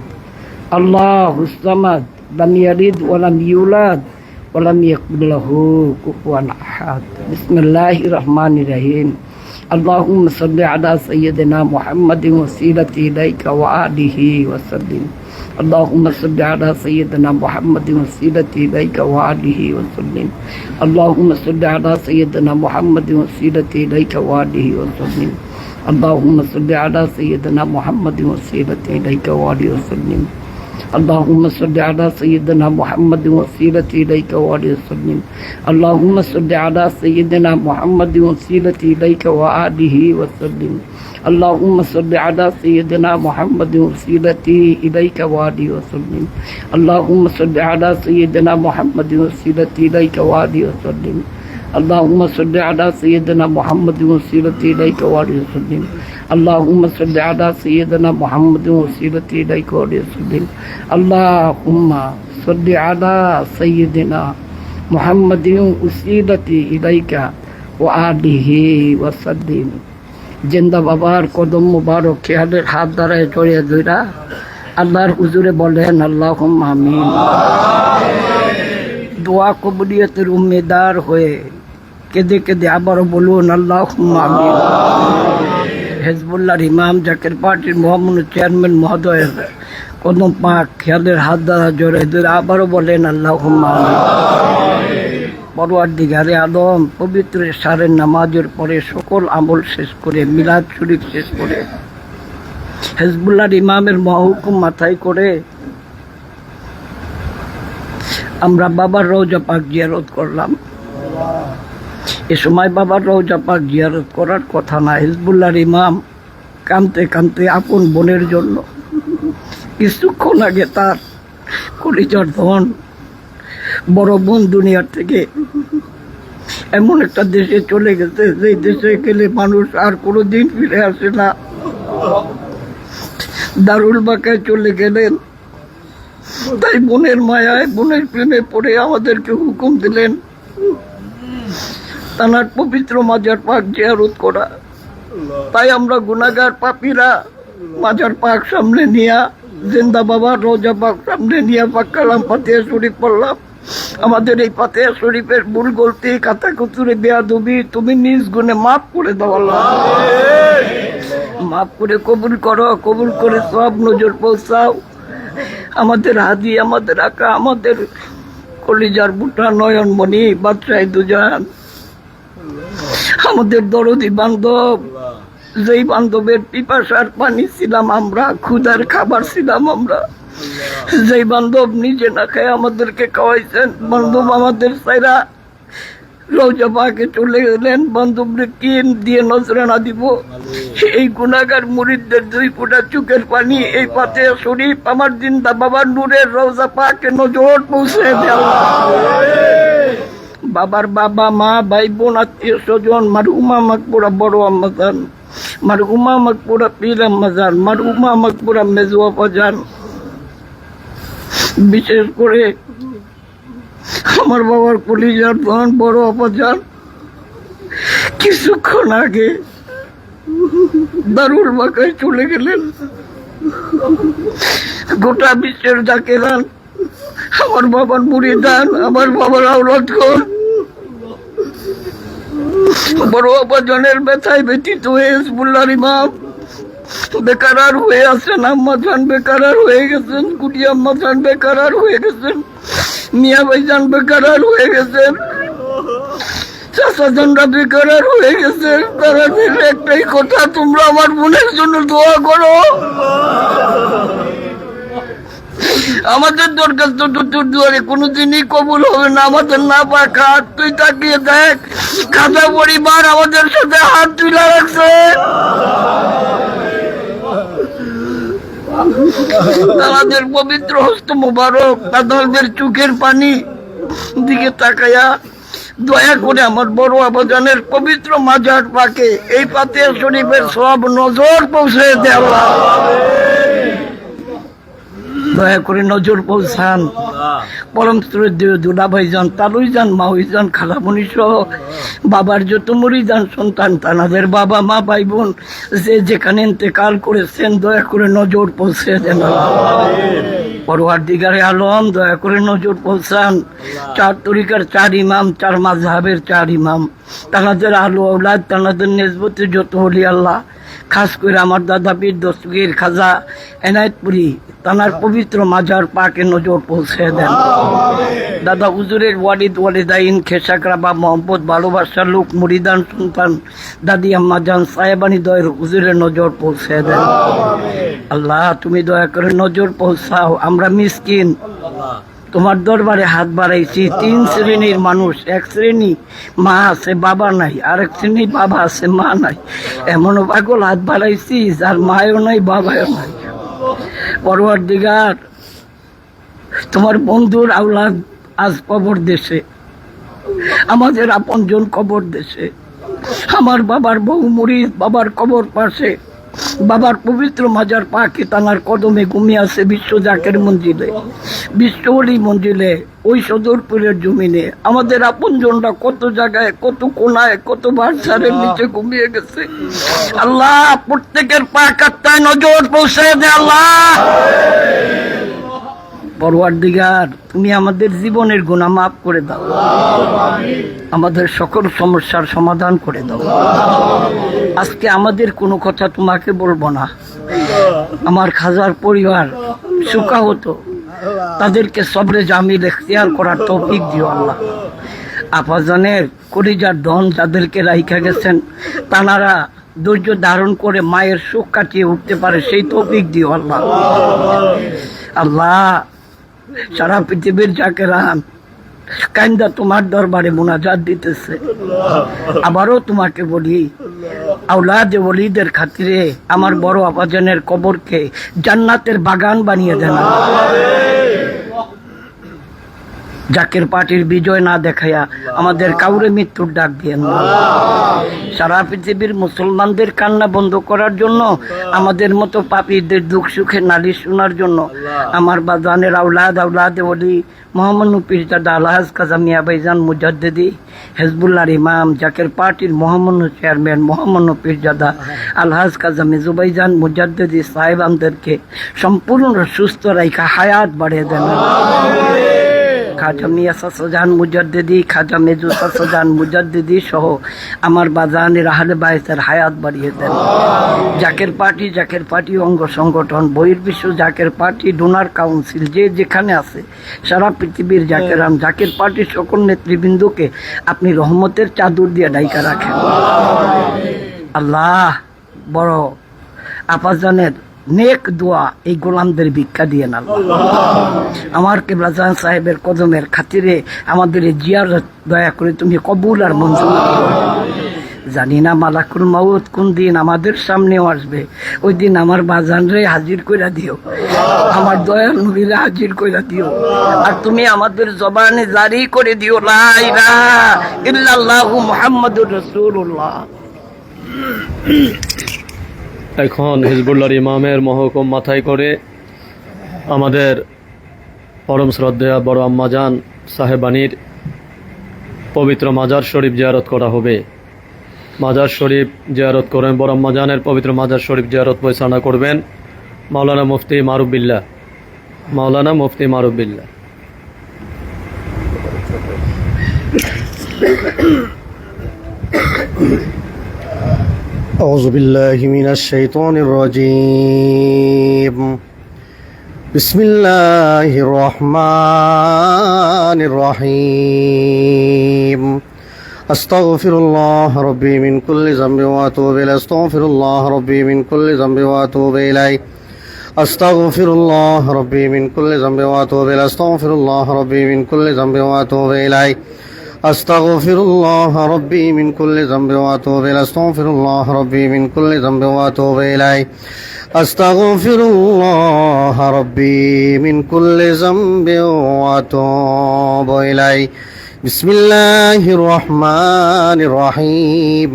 আল্লাহুস সামাদ, লাম ইয়ালিদ ওয়া লাম ইউলাদ ওয়া লাম ইয়াকুল লাহু কুফুয়ান আহাদ। বিসমিল্লাহির রহমানির রহিম। اللهم صل على سيدنا محمد وسيلة إليك وآله وسلم. اللهم صل على سيدنا محمد وسيلة إليك وآله وسلم. اللهم صل على سيدنا محمد وسيلة إليك وآله وسلم. اللهم صل على سيدنا محمد وسيلة إليك وآله وسلم. اللهم صل على سيدنا محمد وسيلة إليك وآله وسلم. اللهم صل على سيدنا محمد وسيلة إليك وآله وسلم. اللهم صل على سيدنا محمد وسيلة إليك وآله وسلم. اللهم صل على سيدنا محمد وسيلة إليك وآله وسلم. اللهم صل على سيدنا محمد وسيلة إليك وآله وسلم. اللهم صل على سيدنا محمد وسيلة إليك وآله وسلم. اللهم صل على سيدنا محمد وسيلة إليك وآله وسلم. জিন্দা বাবার কদম মুবারক খেয়ালের হাত দ্বারায় জড়িয়ে ধরা আল্লাহর হুজুরে বলেন আল্লাহুম্মা আমিন। দোয়া কবুলিয়তের উম্মেদার হয়ে কেঁদে কেঁদে আবারও বলুন আল্লাহুম্মা আমিন। হেজবুল্লাহর ইমাম জাকের পার্টির মহামান্য চেয়ারম্যান মহোদয়ের কদম পাক খেয়ালের হাত দ্বারা জড়িয়ে ধরে আবারও বলেন আল্লাহুম্মা আমিন। পরওয়ারদিগারে আলম পবিত্র এশারের নামাজের পরে সকল আমল শেষ করে মিলাদ শরীফ শেষ করে হিজবুল্লাহর ইমামের মহহুকুম মাথায় করে আমরা বাবার রওজা পাক জিয়ারত করলাম। এ সময় বাবার রওজা পাক জিয়ারত করার কথা না। হিজবুল্লাহর ইমাম কাঁদতে কাঁদতে আপন বোনের জন্য কিছুক্ষণ আগে তার কলিজার ধন বড় বোন দুনিয়ার থেকে এমন একটা দেশে চলে গেছে যেই দেশে গেলে মানুষ আর কোনোদিন ফিরে আসে না। দারুল বাঁকায় চলে গেলেন। তাই বোনের মায়ায় বোনের প্রেমে পড়ে আমাদেরকে হুকুম দিলেন তানার পবিত্র মাজার পাক জিয়ারত করা। তাই আমরা গুনাহগার পাপীরা মাজার পাক সামনে নিয়া জিন্দা বাবার রওজা পাক সামনে নিয়ে পাক কালাম ফাতিহা শরীফ পড়লাম। আমাদের এই ফাতিহা শরীফের ভুল গলতি কাতা কুতুরে বেয়াদবি তুমি নিজ গুণে মাফ করে দাও আল্লাহ। মাফ করে কবুল করো, কবুল করে সব নজর পৌঁছাও। আমাদের হাদি, আমাদের আকা, আমাদের কলিজার বুটা নয়নমণি বাদশাহ দুজান, আমাদের দরদি বান্ধব, যেই বান্ধবের পিপাসার পানি ছিলাম আমরা, ক্ষুধার খাবার ছিলাম আমরা, যেই বান্ধব নিজে না খায় আমাদেরকে খাওয়াইছেন, বান্ধব আমাদের সাইরা রওজা পাকে চলে গেলেন, বান্ধবরে কি দিয়ে নজরানা দিব? এই গুনাহগার মুরিদদের 2 ফোঁটা চোখের পানি এই ফাতিহা শরীফ আমার জিন্দা বাবার নূরের রওজা পাকে নজর পৌঁছে দেওয়া। বাবার বাবা মা ভাই বোন আত্মীয় স্বজন মারহুমা মাকবুরা বড় আম্মাজান, মারহুমা মাকবুরা পীর আম্মাজান, মারহুমা মাকবুরা মেজো আপাজান, বিশেষ করে আমার বাবার কলিজার ধন বড় আপাজান কিছুক্ষণ আগে দারুল বাঁকায় চলে গেলেন। গোটা বিশ্বের জাকেরান, আমার বাবার মুরিদান, আমার বাবার আওলাদগণ বড় আপাজনের ব্যথায় ব্যথিত হয়ে হিজবুল্লাহর ইমাম বেকারার হয়ে আছেন, আম্মাজান বেকারার হয়ে গেছেন, গুটি আম্মাজান বেকারার হয়ে গেছেন, মিয়া ভাইজান বেকারার হয়ে গেছেন, চাচাজানরা বেকারার হয়ে গেছেন। তারা একটাই কথা, তোমরা আমার বোনের জন্য দোয়া করো। আমাদের দরখাস্ত তো তোর দুয়ারে কোনোদিনই কবুল হবে না। আমাদের না পাক হাত তুই তাকিয়ে দেখ, খাজা পরিবার আমাদের সাথে হাত তুলে রাখছে। তাদের পবিত্র হস্ত মোবারক তাদের চোখের পানি দিকে তাকায়া দয়া করে আমার বড় আবাজানের পবিত্র মাজার পাকে এই ফাতিহা শরীফের সব নজর পৌঁছে দেওয়া। দয়া করে নজর পৌঁছান। পরম শ্রদ্ধেয় দুলা ভাইজান, তালুইজান, মাউইজান, খালামণি সহ বাবার যত মুরিদান সন্তান, তানাদের বাবা মা ভাই বোন যে যেখানে ইন্তেকাল করেছেন দয়া করে নজর পৌঁছে দেন। পরওয়ারদিগারে আলম দয়া করে নজর পৌঁছান। 4 তরিকার 4 ইমাম, 4 মাযহাবের 4 ইমাম, তানাদের আলো আওলাদ, তানাদের নিসবতে যত ওলি আল্লাহ, খাস করে আমার দাদা পীর দস্তগীর খাজা এনায়েতপুরি তানার পবিত্র মাজার পাকে নজর পৌঁছে দেন। দাদা হুজুরের ওয়ালিদ ওয়ালিদাইন, খেসাকরাবা, মোহাম্মদ, ভালোবাসার লোক, মুরিদান সন্তান, দাদি আম্মাজান, সাহেবানি দয়ের হুজুরের নজর পৌঁছে দেন। আল্লাহ তুমি দয়া করে নজর পৌঁছাও। আমরা মিসকিন, তোমার দরবারে হাত বাড়াইছি। 3 শ্রেণীর মানুষ, 1 শ্রেণী মা আছে বাবা নাই, আরেক শ্রেণী বাবা আছে মা নাই। এমনও পাগল হাত বাড়াইছি যার মায়ও নাই বাবাও নাই। পরওয়ারদিগার তোমার বন্ধুর আওলাদ আজ কবর দেশে, আমাদের আপনজন কবর দেশে, আমার বাবার বউ মুরিদ বাবার কবর পাশে, বাবার পবিত্র মাজার পাকে তানার কদমে ঘুমিয়ে আছে বিশ্ব জাকের মঞ্জিলে, বিশ্ব অলি মঞ্জিলে, ওই সদরপুরের জমিনে। আমাদের আপনজনরা কত জায়গায়, কত কোনায়, কত বাসারের নিচে ঘুমিয়ে গেছে। আল্লাহ প্রত্যেকের পাক আত্মায় নজর পৌঁছে দে আল্লাহ। পরওয়ারদিগার তুমি আমাদের জীবনের গুনাহ মাফ করে দাও, আমাদের সকল সমস্যার সমাধান করে দাও। আজকে আমাদের কোনো কথা তোমাকে বলবো না। আমার খাজার পরিবার সুখাহত, তাদেরকে সবরে জামিল এখতিয়ার করার তৌফিক দিও আল্লাহ। আপাজনের কলিজার ধন যাদেরকে রাইখা গেছেন তানারা ধৈর্য ধারণ করে মায়ের সুখ কাটিয়ে উঠতে পারে সেই তৌফিক দিও আল্লাহ। আল্লাহ সারা পৃথিবীর জাকেরান কান্দা তোমার দরবারে মুনাজাত দিতেছে। আবারও তোমাকে বলি, আওলাদে ওলিদের খাতিরে আমার বড় আপাজানের কবরকে জান্নাতের বাগান বানিয়ে দেন। জাকের পার্টির বিজয় না দেখাইয়া আমাদের কাউরে মৃত্যুর ডাক দিয়েন না। সারা পৃথিবীর মুসলমানদের কান্না বন্ধ করার জন্য, আমাদের মতো পাপীদের দুঃখ সুখে নালিশ শোনার জন্য আমার বাজানের আওলাদে ওলি মোহাম্মদ পীরজাদা আলহাজ কাজা মিয়া ভাইজান মুজাদ্দিদি হেজবুল্লাহর ইমাম জাকের পার্টির মোহাম্মদ চেয়ারম্যান মোহাম্মদ পীরজাদা আলহাজ কাজা মেজু ভাইজান মুজাদ্দিদি সাহেবানদেরকে সম্পূর্ণ সুস্থ রাইখা হায়াত বাড়িয়ে দেন। খাজা মিয়া সাসাজান মুজাদ্দিদি, খাজা মেজু সাসাজান মুজাদ্দিদি সহ আমার বাজানের আহলে বাইতের হায়াত বাড়িয়ে দেন। জাকের পার্টি অঙ্গ সংগঠন, বহির্বিশ্ব জাকের পার্টি ডোনার কাউন্সিল যে যেখানে আছে সারা পৃথিবীর জাকেরান জাকের পার্টির সকল নেতৃবৃন্দকে আপনি রহমতের চাদর দিয়ে ডাইকা রাখেন। আল্লাহ বড় আপাজানের নেক দোয়া এই গোলামদের ভিক্ষা দিয়ে না। আমার কেবলাজান সাহেবের কদমের খাতিরে আমাদের জিয়ারত দয়া করে তুমি কবুল আর মঞ্জুর করো। জানি না মালাকুল মাউত কোন দিন আমাদের সামনেও আসবে, ওই দিন আমার বাজানরে হাজির কইরা দিও, আমার দয়াল নবীরে হাজির কইরা দিও, আর তুমি আমাদের জবানে জারি করে দিও লা ইলাহা ইল্লাল্লাহু মুহাম্মাদুর রাসূলুল্লাহ।
এখন হিজবুল্লাহর ইমামের মহকুম মাথায় করে আমাদের পরম শ্রদ্ধেয়া বড় আম্মাজান সাহেবানির পবিত্র মাজার শরীফ জিয়ারত করা হবে। মাজার শরীফ জিয়ারত করেন বড় আম্মাজানের পবিত্র মাজার শরীফ জিয়ারত পরিচালনা করবেন মাওলানা মুফতি মারুফ বিল্লাহ।
أعوذ بالله من الشيطان الرجيم. بسم الله الرحمن الرحيم. أستغفر الله ربي من كل ذنب وأتوب إليه. أستغفر الله ربي من كل ذنب وأتوب إليه. أستغفر الله ربي من كل ذنب وأتوب إليه. أستغفر الله ربي من كل ذنب وأتوب إليه. أستغفر الله ربي من كل ذنب وأتوب إليه. أستغفر الله ربي من كل ذنب وأتوب إليه. أستغفر الله ربي من كل ذنب وأتوب إليه. بسم الله الرحمن الرحيم.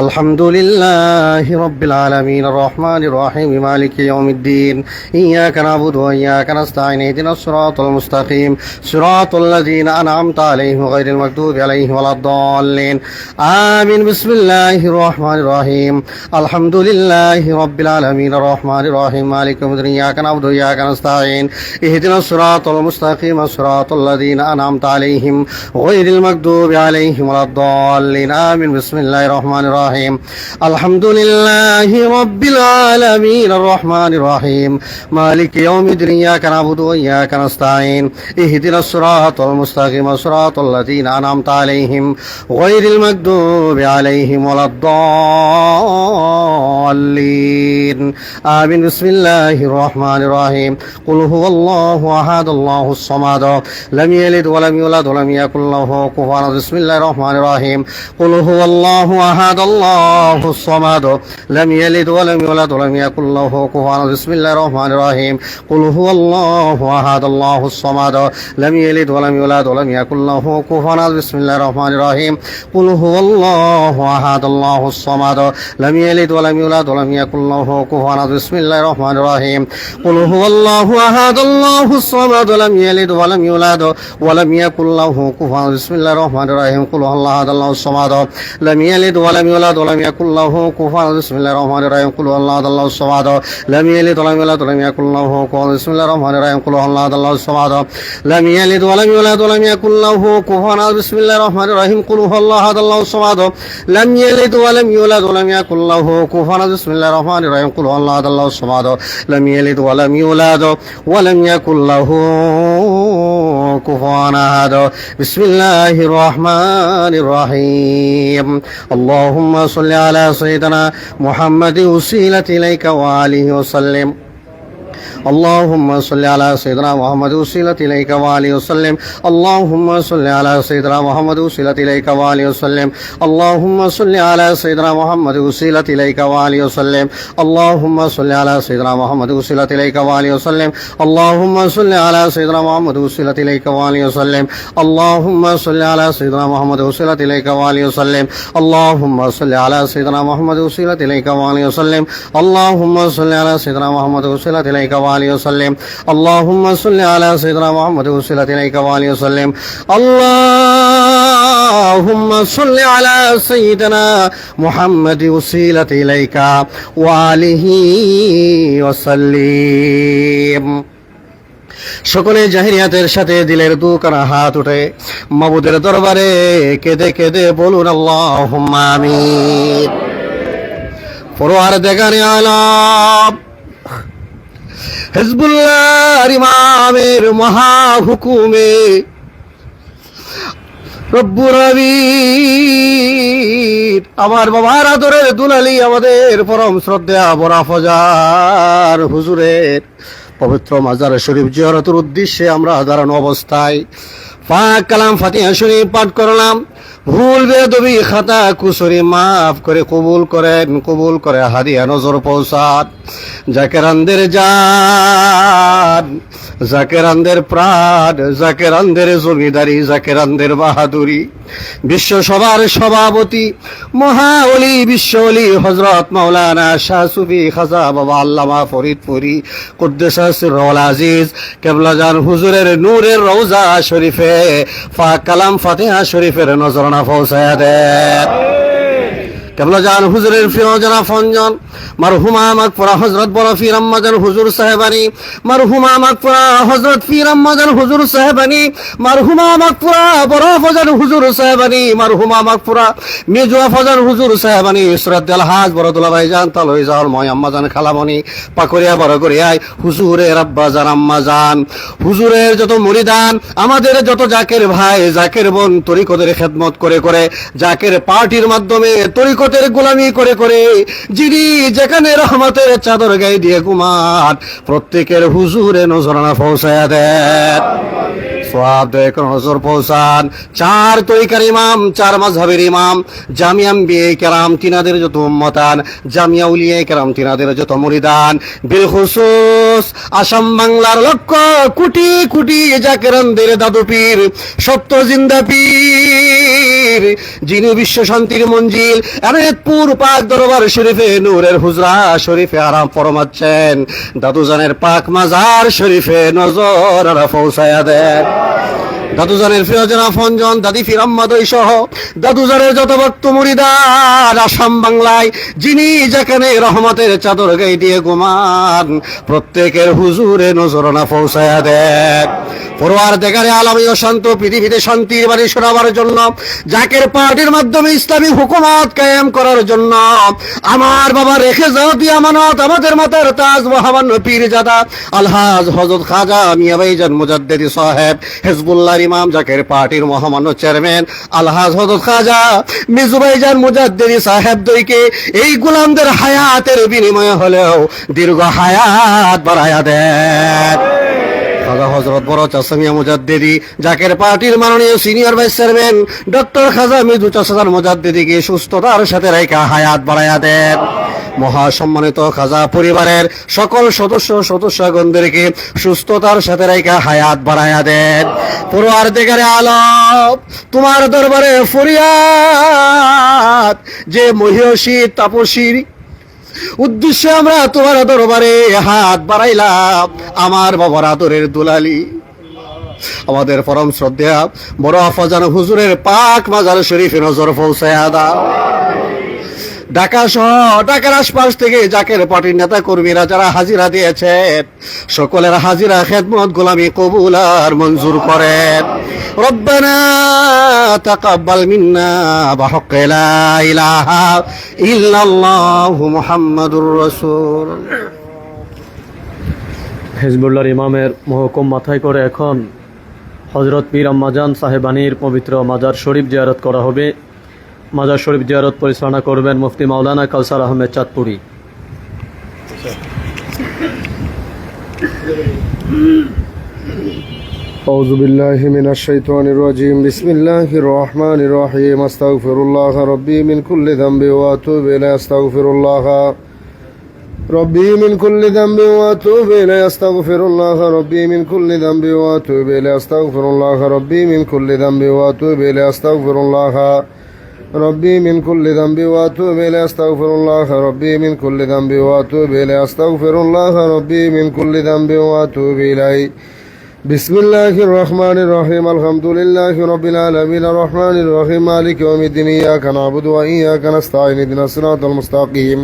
الحمد لله رب العالمين الرحمن الرحيم مالك يوم الدين. إياك نعبد وإياك نستعين اهدنا الصراط المستقيم صراط الذين أنعمت عليهم غير المغضوب عليهم ولا الضالين آمين. بسم الله الرحمن الرحيم. الحمد لله رب العالمين الرحمن الرحيم مالك يوم الدين. إياك نعبد وإياك نستعين اهدنا الصراط المستقيم صراط الذين أنعمت عليهم غير المغضوب عليهم ولا الضالين آمين. بسم الله الرحمن الرحيم. الحمد لله رب العالمين الرحمن الرحيم مالك يوم الدين. إياك نعبد وإياك نستعين اهدنا الصراط المستقيم صراط الذين أنعمت عليهم غير المغضوب عليهم ولا الضالين آمين. بسم الله الرحمن الرحيم. قل هو الله أحد الله الصمد لم يلد ولم يولد ولم يكن له كفوا أحد. بسم الله الرحمن الرحيم. قل هو الله أحد الله الصمد لم يلد ولم يولد ولم يكن له كفوا أحد. بسم الله الرحمن الرحيم. قل هو الله أحد الله الصمد لم يلد ولم يولد ولم يكن له كفوا أحد. بسم الله الرحمن الرحيم. قل هو الله أحد الله الصمد لم يلد ولم يولد ولم يكن له كفوا أحد. بسم الله الرحمن الرحيم. قل هو الله أحد الله الصمد لم يلد ولم يولد ولم يكن له كفوا أحد. بسم الله الرحمن الرحيم. قل هو الله أحد الله الصمد لم يلد ولم يولد ولم يكن له كفوا أحد. بسم الله الرحمن الرحيم. قل هو الله أحد الله الصمد لم يلد ولم يولد ولم يكن له كفوا أحد. بسم الله الرحمن الرحيم. قل هو الله أحد الله الصمد لم يلد ولم يولد ولم يكن له كفوا أحد. بسم الله الرحمن الرحيم. قل هو الله أحد الله الصمد لم يلد ولم يولد ولم يكن له كفوا أحد. بسم الله الرحمن الرحيم. قل هو الله أحد الله الصمد لم يلد ولم يولد ولم يكن له كفوا أحد بسم الله الرحمن الرحيم اللهم صل على سيدنا محمد وسيلة إليك وآله وسلم اللهم صل على سيدنا محمد وسيلة إليك وآله وسلم اللهم صل على سيدنا محمد وسيلة إليك وآله وسلم اللهم صل على سيدنا محمد وسيلة إليك وآله وسلم اللهم صل على سيدنا محمد وسيلة إليك وآله وسلم اللهم صل على سيدنا محمد وسيلة إليك وآله وسلم اللهم صل على سيدنا محمد وسيلة إليك وآله وسلم اللهم صل على سيدنا محمد وسيلة إليك وآله وسلم اللهم صل على سيدنا محمد وسيلة إليك وآله وسلم اللهم صل على سيدنا محمد وسيلة إليك وآله وسلم اللهم صل على سيدنا محمد وسيلة إليك وآله وسلم সকলে জাহিরিয়াতের সাথে দিলের দুখানা হাত উঠে মাবুদের দরবারে কেঁদে কেঁদে বলুন আল্লাহুম্মা আমিন। পরওয়ারদিগারে আলম হিজবুল্লাহর ইমামের মহা হুকুমে রব্বুল আমিন আমার বাবার আদরের দুলালি আমাদের পরম শ্রদ্ধা বড় ফজার হুজুরের পবিত্র মাজার শরীফ জিয়ারতের উদ্দেশ্যে আমরা দাঁড়ানো অবস্থায় পাক কালাম ফাতিহা শরীফ পাঠ করলাম। ভুল বেদবি খাতা কুসরি মাফ করে কবুল করে হাদিয়া নজর পৌঁছান। জাকেরানদের জান, জাকেরানদের প্রাণ, জাকেরানদের জমিদারি, জাকেরানদের বাহাদুরি, বিশ্ব সভার সভাপতি মহা ওলি বিশ্ব ওলি হযরত মাওলানা শাহ সুফি খাজা বাবা আল্লামা ফরিদপুরি কুদ্দুসাস সিররুল আজিজ কেবলাজান হুজুরের নূরের রওজা শরীফে পাক কালাম ফাতিহা শরীফের নজরানা পৌঁছায়া দেন। কেবলাজান হুজুরের প্রিয় জনাব ফঞ্জন মারহুমা মাগফুরা হযরত বড় পীর আম্মাজান হুজুর সাহেবানী, মারহুমা মাগফুরা হযরত পীর আম্মাজান হুজুর সাহেবানী, মারহুমা মাগফুরা বড় ফজান হুজুর সাহেবানী, মারহুমা মাগফুরা মেজু ফজান হুজুর সাহেবানী, ইসরাত আলহাজ বড় দুলাভাই জান তালই জাল ময় আম্মাজান খালামণি পাকরিয়া বড় করিয়ায় হুজুরের আব্বাজান আম্মাজান, হুজুরের যত মুরিদান, আমাদের যত জাকের ভাই জাকের বোন তরিকতের খেদমত করে করে, জাকের পার্টির মাধ্যমে তরিকতের গোলামি করে করে যিনি যেখানে রহমতের চাদর গায়ে দিয়ে ঘুমান প্রত্যেকের হুজুরে নজরানা পৌঁছায়া দেন। সওয়াব দেখ নজর পৌঁছান। চার তরিকার ইমাম, চার মাযহাবের ইমাম, জামিয়া আম্বিয়া কেরাম তিনাদের যত উম্মতান, জামিয়া উলিয়া কেরাম তিনাদের যত মুরিদান, বিলখুসুস আসাম বাংলার লক্ষ কোটি কোটি জাকেরানদের দাদু পীর, সত্য জিন্দা পীর, যিনি বিশ্ব শান্তির মঞ্জিল এনায়েতপুর পাক দরবার শরীফে নূরের হুজরা শরীফে আরাম ফরমাচ্ছেন, দাদুজানের পাক মাজার শরীফে নজর পৌঁছায়া দেন। দাদুজানের ফিরোজনা ফঞ্জন দাদি ফিরাম্মাদই সহ দাদুজানের যত ভক্ত মুরিদান আসাম বাংলায় যিনি যেখানে রহমতের চাদর গায়ে দিয়ে ঘুমান প্রত্যেকের হুজুরে নজরানা পৌঁছায়া দেন। পরওয়ারদিগারে আলম শান্ত পৃথিবীতে শান্তির বাণী শোনাবার জন্য, জাকের পার্টির মাধ্যমে ইসলামী হুকুমত কায়েম করার জন্য আমার বাবা রেখে যাও দিয়ে আমানত আমাদের মাতার তাজ মহামান্য পীরজাদা আলহাজ হযরত খাজা মিয়া ভাইজান মুজাদ্দিদি সাহেব হিজবুল্লাহর ইমাম জাকের পার্টির মহামান্য চেয়ারম্যান আলহাজ হযরত খাজা মিজু ভাইজান মুজাদ্দিদি সাহেব দইকে এই গোলামদের হায়াতের বিনিময়ে হলেও দীর্ঘ হায়াত বাড়ায়া দেন। খাজা হযরত বড় চাচা মিয়া মুজাদ্দিদি জাকের পার্টির মাননীয় সিনিয়র ভাইস চেয়ারম্যান ডক্টর খাজা মিজু চাচা মুজাদ্দিদিকে সুস্থতার সাথে রাখা হায়াত বাড়ায়া দেন। মহাসম্মানিত খাজা পরিবারের সকল সদস্যগণদেরকে সুস্থতার সাথে রাখা হায়াত বাড়ায়া দেন। পরওয়ারদিগারে আলম তোমার দরবারে ফরিয়াদ যে মহিয়সী তাপসীর উদ্দেশ্যে আমরা তোমার দরবারে হাত বাড়াইলাম, আমার বাবার আদরের দুলালি আমাদের পরম শ্রদ্ধা বড় আফাজান হুজুরের পাক মাজার শরীফে নজর পৌঁছায়া দাও। ঢাকা সহ ঢাকার আশপাশ থেকে জাকের পার্টির নেতা কর্মীরা যারা হাজিরা দিয়েছেন সকলের হাজিরা খেদমত গোলামি কবুল আর মঞ্জুর করেন। রব্বানা তাকাব্বাল মিন্না বিহাক্কি লা ইলাহা ইল্লাল্লাহু মুহাম্মাদুর রাসূল।
হিজবুল্লাহর ইমামের মহকুম মাথায় করে এখন হজরত পীর আম্মাজান সাহেবানীর পবিত্র মাজার শরীফ জিয়ারত করা হবে। মাজার শরীফ জিয়ারত পরিচালনা করবেন মুফতি মাওলানা কাউসার আহমেদ চাঁদপুরি।
أعوذ بالله من الشيطان الرجيم بسم الله الرحمن الرحيم أستغفر الله ربي من كل ذنب وأتوب إليه أستغفر الله ربي من كل ذنب وأتوب إليه أستغفر الله ربي من كل ذنب وأتوب إليه أستغفر الله ربي من كل ذنب وأتوب إليه أستغفر الله ربي من كل ذنب وأتوب إليه أستغفر الله ربي من كل ذنب وأتوب إليه أستغفر الله ربي من كل ذنب وأتوب إليه بسم الله الرحمن الرحيم الحمد لله رب العالمين الرحمن الرحيم مالك يوم الدين إياك نعبد وإياك نستعين اهدنا الصراط المستقيم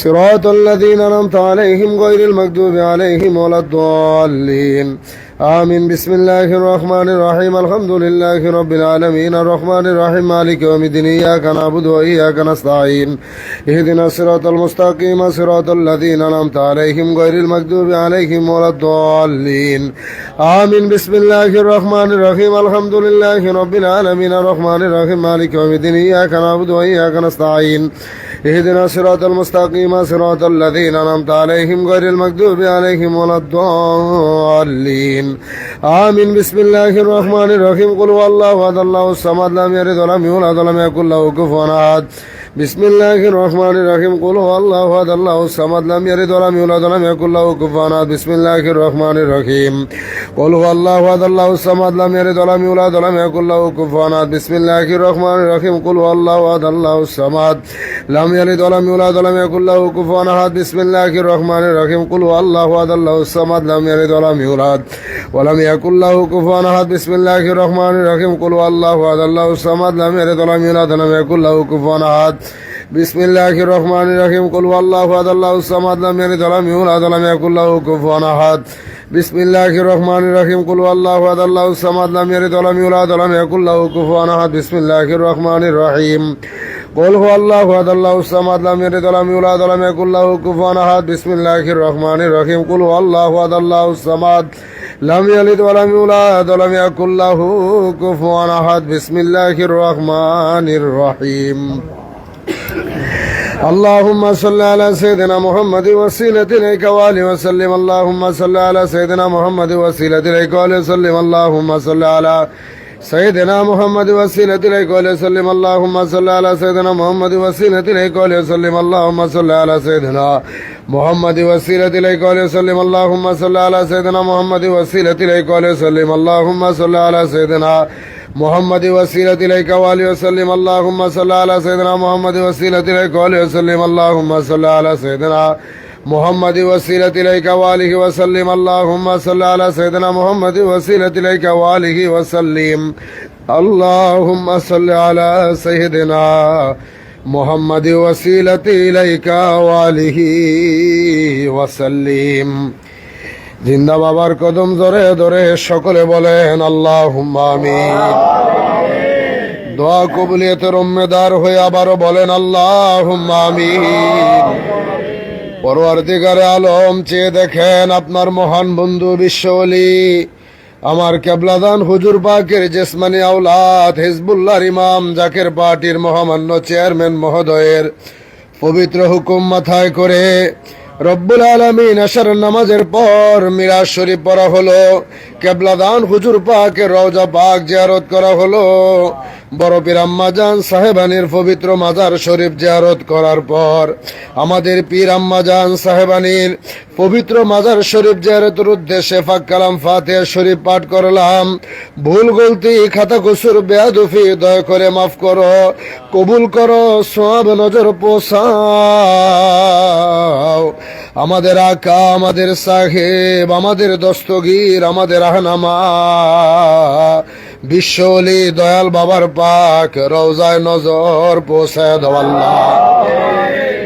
صراط الذين أنعمت عليهم غير المغضوب عليهم ولا الضالين آمين بسم الله الرحمن الرحيم الحمد لله رب العالمين الرحمن الرحيم مالك يوم الدين إياك نعبد وإياك نستعين اهدنا الصراط المستقيم صراط الذين أنعمت عليهم غير المغضوب عليهم ولا الضالين آمين بسم الله الرحمن الرحيم الحمد لله رب العالمين الرحمن الرحيم مالك يوم الدين إياك نعبد وإياك نستعين اهدنا الصراط المستقيم صراط الذين أنعمت عليهم غير المغضوب عليهم ولا الضالين آمين بسم الله الرحمن الرحيم قل هو الله أحد الله الصمد لم يلد ولم يولد ولم يكن له كفوا أحد بسم الله الرحمن الرحيم قل هو الله أحد الله الصمد لم يلد ولم يولد ولم يكن له كفوا أحد بسم الله الرحمن الرحيم قل هو الله أحد الله الصمد لم يلد ولم يولد ولم يكن له كفوا أحد بسم الله الرحمن الرحيم قل هو الله أحد الله الصمد لم يلد ولم يولد ولم يكن له كفوا أحد بسم الله الرحمن الرحيم قل هو الله أحد الله الصمد لم يلد ولم يولد ولم يكن له كفوا أحد بسم الله الرحمن الرحيم قل هو الله أحد الله الصمد لم يلد ولم يولد ولم يكن له كفوا أحد بسم الله الرحمن الرحيم قل هو الله أحد الله الصمد لم يلد ولم يولد ولم يكن له كفوا أحد بسم الله الرحمن الرحيم قل هو الله أحد الله الصمد لم يلد ولم يولد ولم يكن له كفوا أحد بسم الله الرحمن الرحيم قل هو الله أحد الله الصمد لم يلد ولم يولد ولم يكن له كفوا أحد بسم الله الرحمن الرحيم قل هو الله أحد الله الصمد لم يلد ولم يولد ولم يكن له كفوا أحد بسم الله الرحمن الرحيم اللهم صل على سيدنا محمد وسيلة إليك وآله وسلم اللهم صل على سيدنا محمد وسيلة إليك وآله وسلم اللهم صل على سيدنا محمد وسيلة إليك وآله وسلم اللهم صل على سيدنا محمد وسيلة إليك وآله وسلم اللهم صل على سيدنا محمد وسيلة إليك وآله وسلم اللهم صل على سيدنا محمد وسيلة إليك وآله وسلم اللهم صل على سيدنا محمد وسيلة إليك وآله وسلم اللهم صل على سيدنا محمد وسيلة إليك وآله وسلم اللهم صل على سيدنا محمد وسيلة إليك وآله وسلم اللهم صل على سيدنا محمد وسيلة إليك وآله وسلم اللهم صل على سيدنا محمد وسيلة إليك وآله وسلم জিন্দা বাবার কদম ধরে ধরে সকলে বলেন আল্লাহুম্মা আমিন। দোয়া কবুলিয়তের উম্মেদার হয়ে আবারও বলেন আল্লাহুম্মা আমিন। পরওয়ারদিগারে আলম চেয়ে দেখেন আপনার মহান বন্ধু বিশ্বওয়ালি আমার কেবলাদান হুজুর পাকের জেসমানি আওলাদ হিজবুল্লাহর ইমাম জাকের পার্টির মহামান্য চেয়ারম্যান মহোদয়ের পবিত্র হুকুম মাথায় করে রব্বুল আলামিন আশার নামাজের পর মিরাজ শরীফ পড়া হলো, কেবলাদান হুজুর পাকের রওজা পাক জিয়ারত করা হলো। বড় পীর আম্মাজান সাহেবানীর পবিত্র মাজার শরীফ জিয়ারত করার পর আমাদের পীর আম্মাজান সাহেবানীর পবিত্র মাজার শরীফ জিয়ারতের উদ্দেশ্যে পাক কালাম ফাতিহা শরীফ পাঠ করলাম। ভুল গলতি খাতা কুসুর বেয়াদুফি দয়া করে মাফ করো, কবুল করো, সওয়াব নজর পোষাও। আমাদের আকা, আমাদের সাহেব, আমাদের দস্তগীর, আমাদের আহনামা বিশ্বলি দয়াল বাবার পাক রওজায় নজর পৌঁছায় দাও আল্লাহ।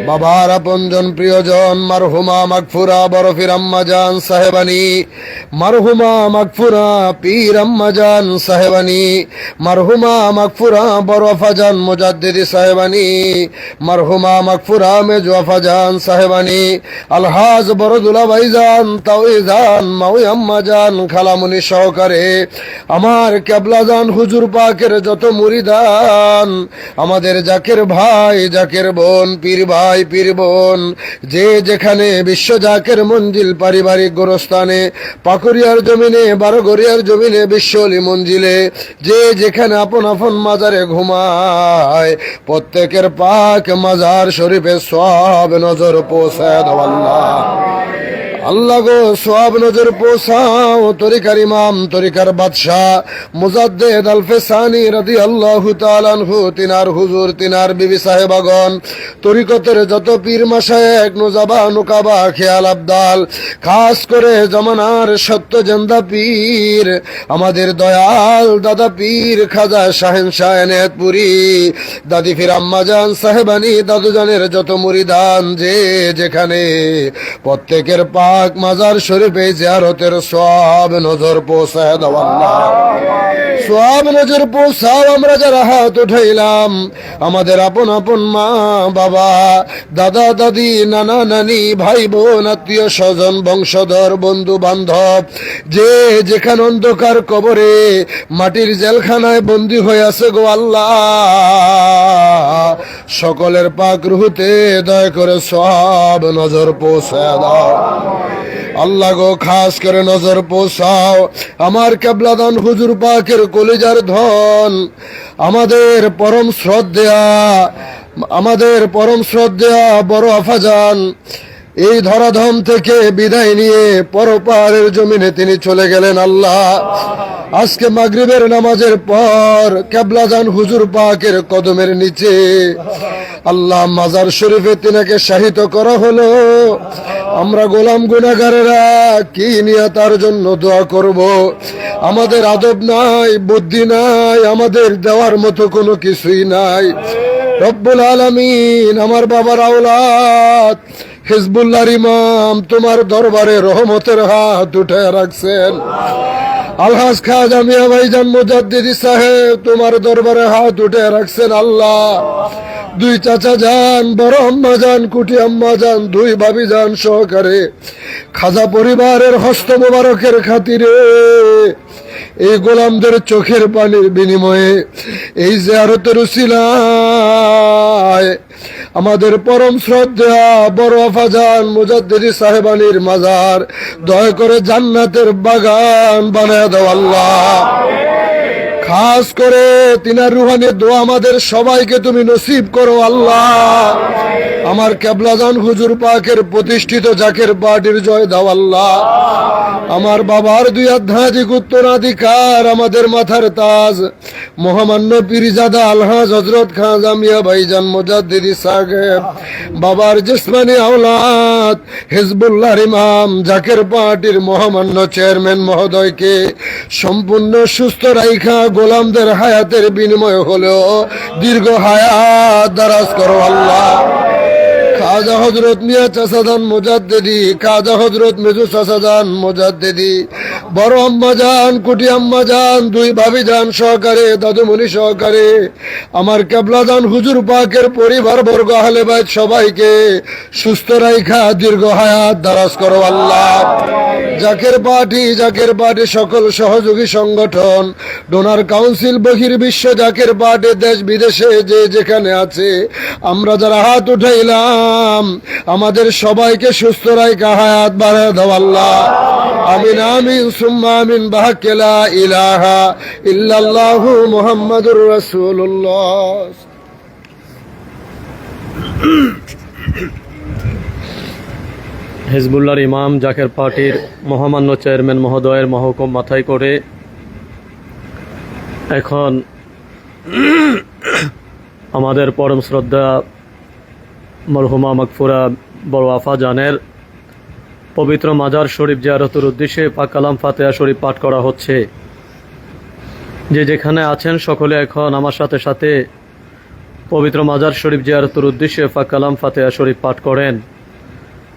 বাবার আপনজন প্রিয়জন মারহুমা মাগফুরা বরফির আম্মাজান সাহেবানী, মারহুমা মাগফুরা পীর আম্মাজান সাহেবানী, মারহুমা মাগফুরা বড় আফাজান মুজাদ্দিদি সাহেবানী, মারহুমা মাগফুরা মেজু আফাজান সাহেবানী, আলহাজ বরদুলা ভাইজান তাওইজান মাউই আম্মাজান খালামুনি সহকারে আমার কেবলাজান হুজুর পাকের যত মুরিদান, আমাদের জাকের ভাই জাকের বোন, পীর ভাই পীর বোন, যে যেখানে বিশ্ব জাকের মঞ্জিল পারিবারিক গোরস্থানে, পাকুরিয়ার জমিনে, বারোঘরিয়ার জমিনে, বিশ্বলি মঞ্জিলে, যে যেখানে আপন আপন মাজারে ঘুমায়, প্রত্যেকের পাক মাজার শরীফে সব নজর পৌঁছায় দাও আল্লাহ। আল্লাহ গো সব নজর পৌঁছাও তরিকার ইমাম, তরিকার বাদশাহ মুজাদ্দেদ আলফেসানি রাদিয়াল্লাহু তাআলা আনহু, তিনার হুজুর, তিনার বিবি সাহেবাগণ, তরিকতের যত পীর মাশায়েখ, নুজাবা, নুকাবা, খেয়াল আবদাল, খাস করে জমানার সত্য জেন্দা পীর, আমাদের দয়াল দাদা পীর খাজা শাহেনশাহ এনায়েতপুরী, দাদি ফির আম্মাজান সাহেবানী, দাদুজানের যত মুরিদান, যে যেখানে প্রত্যেকের পাক মাজার শরীফে জিয়ারতের সব নজর পৌঁছায় দাও আল্লাহ। সব নজর পৌঁছাও। আমরা যারা হাত উঠাইলাম, আমাদের আপন আপন মা বাবা, দাদা দাদি, নানা নানি, ভাই বোন, আত্মীয় স্বজন, বংশধর, বন্ধু বান্ধব, যে যেখানে অন্ধকার কবরে মাটির জেলখানায় বন্দী হয়ে আছে গো আল্লাহ, সকলের পাক রুহুতে দয়া করে সব নজর পৌঁছায় দাও আল্লাহ গো। খাস করে নজর পৌঁছাও আমার কেবলাদান হুজুর পাকের কলিজার ধন, আমাদের পরম শ্রদ্ধেয়া বড় আফাজান, এই ধরাধাম থেকে বিদায় নিয়ে পরপারের জমিনে তিনি চলে গেলেন আল্লাহ। আজকে মাগরিবের নামাজের পর কেবলাজান হুজুর পাকের কদমের নিচে আল্লাহ মাজার শরীফে তিনাকে শাহিত করা হলো। আমরা গোলাম গুনাহগারেরা কি নিয়ে তার জন্য দোয়া করব? আমাদের আদব নাই, বুদ্ধি নাই, আমাদের দেওয়ার মতো কোনো কিছুই নাই। রব্বুল আলামিন আমার বাবার আওলাদ হিজবুল্লাহর ইমাম তোমার দরবারে রহমতের হাত উঠে রাখছেন। আলহাজ খাজা মিয়া ভাইজান মুজাদ্দিদি সাহেব তোমার দরবারে হাত উঠে রাখছেন আল্লাহ। দুই চাচা যান, বড় আম্মা যান, কুটি আম্মা যান, দুই ভাবি যান সহকারে খাজা পরিবারের হস্ত মোবারকের খাতিরে এই গোলামদের চোখের পানির বিনিময়ে এই জিয়ারতের উসিলায় আমাদের পরম শ্রদ্ধা বড় আফাজান মুজাদ্দিদি সাহেবানির মাজার দয়া করে জান্নাতের বাগান বানায় দাও আল্লাহ। খাস করে তিনার রুহানি দোয়া আমাদের সবাইকে তুমি নসিব করো আল্লাহ। আমার কেবলাজান হুজুর পাকের প্রতিষ্ঠিত জাকের পার্টির জয় দাও আল্লাহ। আমার বাবার দুই আধ্যাত্মিক উত্তরাধিকার, আমাদের মাথার তাজ মহামান্য পীরজাদা আলহাজ হযরত খাজা মিয়া ভাইজান মুজাদ্দিদি সাহেব, বাবার জিসমানি আওলাদ হিজবুল্লাহর ইমাম জাকের পার্টির মহামান্য চেয়ারম্যান মহোদয়কে সম্পূর্ণ সুস্থ রাইখা গোলামদের হায়াতের বিনিময় হলেও দীর্ঘ হায়াত দারাজ করো আল্লাহ। খাজা হযরত মিয়া চাচাজান মুজাদ্দিদি, খাজা হযরত মেজু চাচাজান মুজাদ্দিদি, বড় আম্মা যান, কুটি আম্মা যান, দুই ভাবি যান সহকারে, দাদুমণি সহকারে আমার কেবলাজান হুজুর পাকের পরিবার বর্গ আহলে বাইত সবাইকে সুস্থ রাইখা দীর্ঘ হায়াত দারাজ করো আল্লাহ। জাকের পার্টি সকল সহযোগী সংগঠন, ডোনার কাউন্সিল, বহির্বিশ্ব জাকের পার্টি, দেশ বিদেশে যে যেখানে আছে আমরা যারা হাত উঠাইলাম আমাদের সবাইকে সুস্থ রাইখা হায়াত বাড়ায় দাও আল্লাহ। আমিন আমিন সুম্মা আমিন বিহাক্কি লা ইলাহা ইল্লাল্লাহু মুহাম্মাদুর রাসূলুল্লাহ।
হিজবুল্লাহর ইমাম জাকের পার্টির মহামান্য চেয়ারম্যান মহোদয়ের মহকুম মাথায় করে এখন আমাদের পরম শ্রদ্ধা মরহুমা মাগফুরা বড় আফাজানের পবিত্র মাজার শরীফ জিয়ারতের উদ্দেশ্যে পাক কালাম ফাতিহা শরীফ পাঠ করা হচ্ছে। যে যেখানে আছেন সকলে এখন আমার সাথে সাথে পবিত্র মাজার শরীফ জিয়ারতের উদ্দেশ্যে পাক কালাম ফাতিহা শরীফ পাঠ করেন।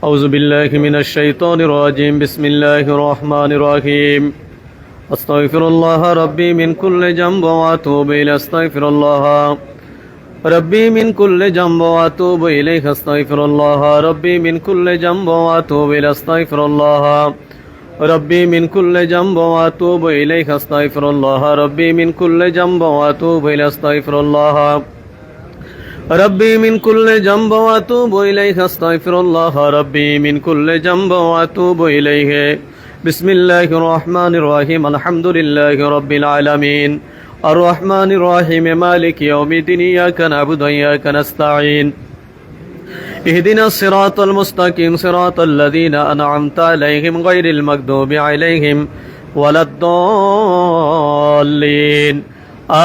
আউযু বিল্লাহি মিনাশ শাইতানির রাজিম। বিসমিল্লাহির রহমানির রহিম। আস্তাগফিরুল্লাহ রাব্বি মিন কুল্লি যামবি ওয়া আতুবু ইলাইহি। আস্তাগফিরুল্লাহ রাব্বি মিন কুল্লি যামবি ওয়া আতুবু ইলাইহি। আস্তাগফিরুল্লাহ রাব্বি মিন কুল্লি যামবি ওয়া আতুবু ইলাইহি। আস্তাগফিরুল্লাহ রাব্বি মিন কুল্লি যামবি ওয়া আতুবু ইলাইহি। আস্তাগফিরুল্লাহ রাব্বি মিন কুল্লি যামবি ওয়া আতুবু ইলাইহি। আস্তাগফিরুল্লাহ রাব্বি মিন কুল্লি যামবি ওয়া আতুবু ইলাইহি। আস্তাগফিরুল্লাহ রাব্বি মিন কুল্লি যামবি ওয়া আতুবু ইলাইহি। বিসমিল্লাহির রহমানির রহিম। আলহামদুলিল্লাহি রাব্বিল আলামিন আর রহমানির রহিম মালিকি ইয়াউমিদ্দিন। ইয়াকা না'বুদু ওয়া ইয়াকা নাস্তাঈন। اهدنا الصراط المستقيم صراط الذين أنعمت عليهم غير المغضوب عليهم ولا الضالين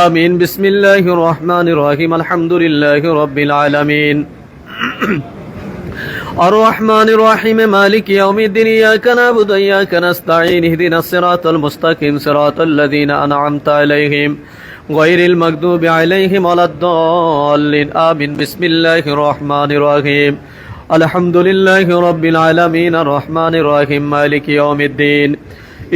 آمين. بسم الله الرحمن الرحيم. الحمد لله رب العالمين الرحمن الرحيم مالك يوم الدين. إياك نعبد وإياك نستعين. اهدنا الصراط المستقيم صراط الذين أنعمت عليهم غير المغضوب عليهم ولا الضالين آمين. بسم الله الرحمن الرحيم. الحمد لله رب العالمين الرحمن الرحيم مالك يوم الدين.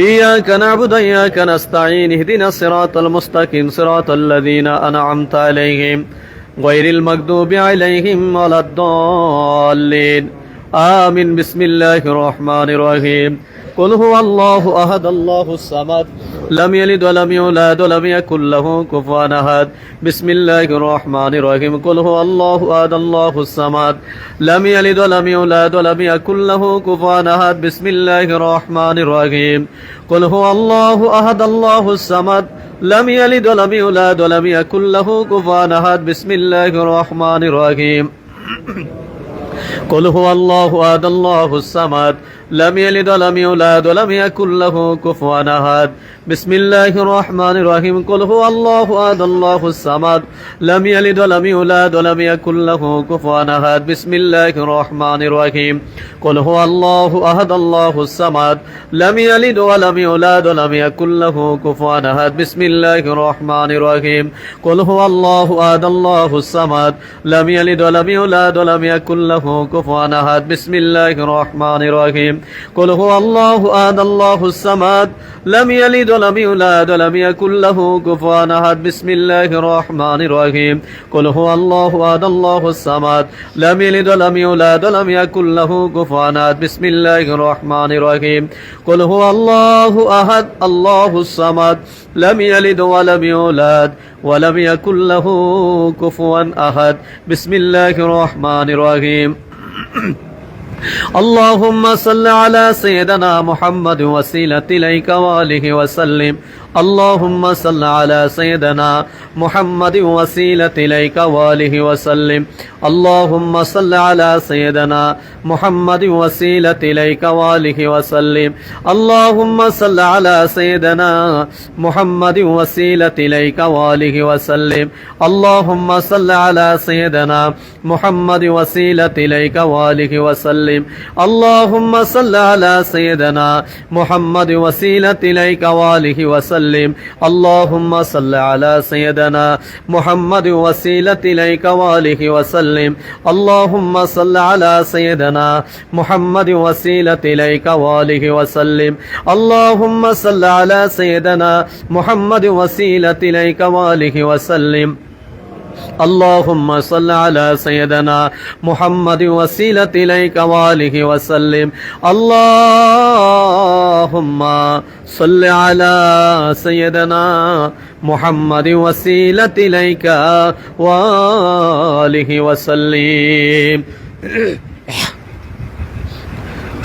إياك نعبد وإياك نستعين. اهدنا الصراط المستقيم صراط الذين أنعمت عليهم غير المغضوب عليهم ولا الضالين آمين. بسم الله الرحمن الرحيم. قل هو الله أحد الله الصمد لم يلد ولم يولد ولم يكن له كفوا أحد. بسم الله الرحمن الرحيم. قل هو الله أحد الله الصمد لم يلد ولم يولد ولم يكن له كفوا أحد. بسم الله الرحمن الرحيم. قل هو الله أحد الله الصمد لم يلد ولم يولد ولم يكن له كفوا أحد. بسم الله الرحمن الرحيم. قل هو الله أحد الله الصمد لم يلد ولم يولد ولم يكن له كفوا أحد. بسم الله الرحمن الرحيم. قل هو الله أحد الله الصمد لم يلد ولم يولد ولم يكن له كفوا أحد. بسم الله الرحمن الرحيم. قل هو الله أحد الله الصمد لم يلد ولم يولد ولم يكن له كفوا أحد. بسم الله الرحمن الرحيم. قل هو الله أحد الله الصمد لم يلد ولم يولد ولم يكن له كفوا أحد. بسم الله الرحمن الرحيم. قل هو الله أحد الله الصمد لم يلد ولم يولد ولم يكن له كفوا أحد. بسم الله الرحمن الرحيم. قل هو الله أحد الله الصمد لم يلد ولم يولد ولم يكن له كفوا أحد. بسم الله الرحمن الرحيم. قل هو الله أحد الله الصمد لم يلد ولم يولد ولم يكن له كفوا أحد. بسم الله الرحمن الرحيم. اللهم صل على سيدنا محمد وسيلة إليك وآله وسلم. اللهم صل على سيدنا محمد وسيلة إليك وآله وسلم. اللهم صل على سيدنا محمد وسيلة إليك وآله وسلم. اللهم صل على سيدنا محمد وسيلة إليك وآله وسلم. اللهم صل على سيدنا محمد وسيلة إليك وآله وسلم. اللهم صل على سيدنا محمد وسيلة إليك وآله وسلم. اللهم صل على سيدنا محمد وسيلة إليك وآله وسلم. اللهم صل على سيدنا محمد وسيلة إليك وآله وسلم. اللهم صل على سيدنا محمد وسيلة إليك وآله وسلم. اللهم صل على سيدنا محمد وسيلة إليك وآله وسلم. اللهم صل على سيدنا محمد وسيلة إليك وآله وسلم.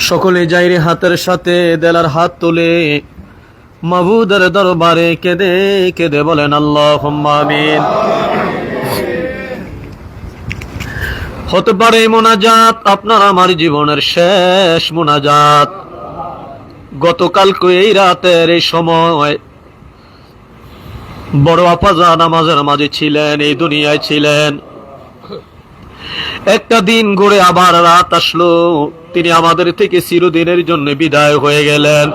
সকলে যাইরে হাতের সাথে দেলার হাত তুলে মাবুদের দরবারে কেঁদে কেঁদে বলেন আল্লাহুম্মা আমিন। হতে পারে মোনাজাত আপনার আমার জীবনের শেষ মোনাজাত। গতকালকে এই রাতের এই সময় বড় আপাজা নামাজের মাঝে ছিলেন, এই দুনিয়ায় ছিলেন। একটা দিন ঘুরে আবার রাত আসলো, তিনি আমাদের থেকে চিরদিনের জন্য বিদায় হয়ে গেলেন।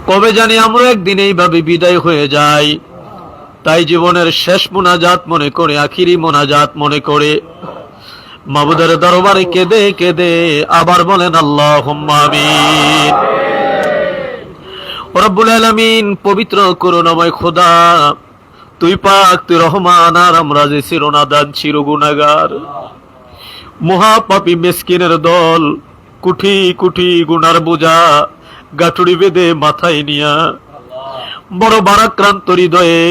কবে জানি আমরা একদিন এইভাবে বিদায় হয়ে যাই।
তাই জীবনের শেষ মোনাজাত মনে করে, আখিরি মোনাজাত মনে করে মাবুদের দরবারে কেঁদে কেঁদে আবার বলেন আল্লাহুম্মা আমিন। রব্বুল আলামিন, পবিত্র করুণাময় খোদা, তুই পাক, তুই রহমান, আর আমরা যে চিরনাদান চির গুনাহগার মহাপাপী মিসকিনের দল, কুঠি কুঠি গুনার বোঝা গাঠুরি বেঁধে মাথায় নিয়া বড় বারাক্রান্ত হৃদয়ে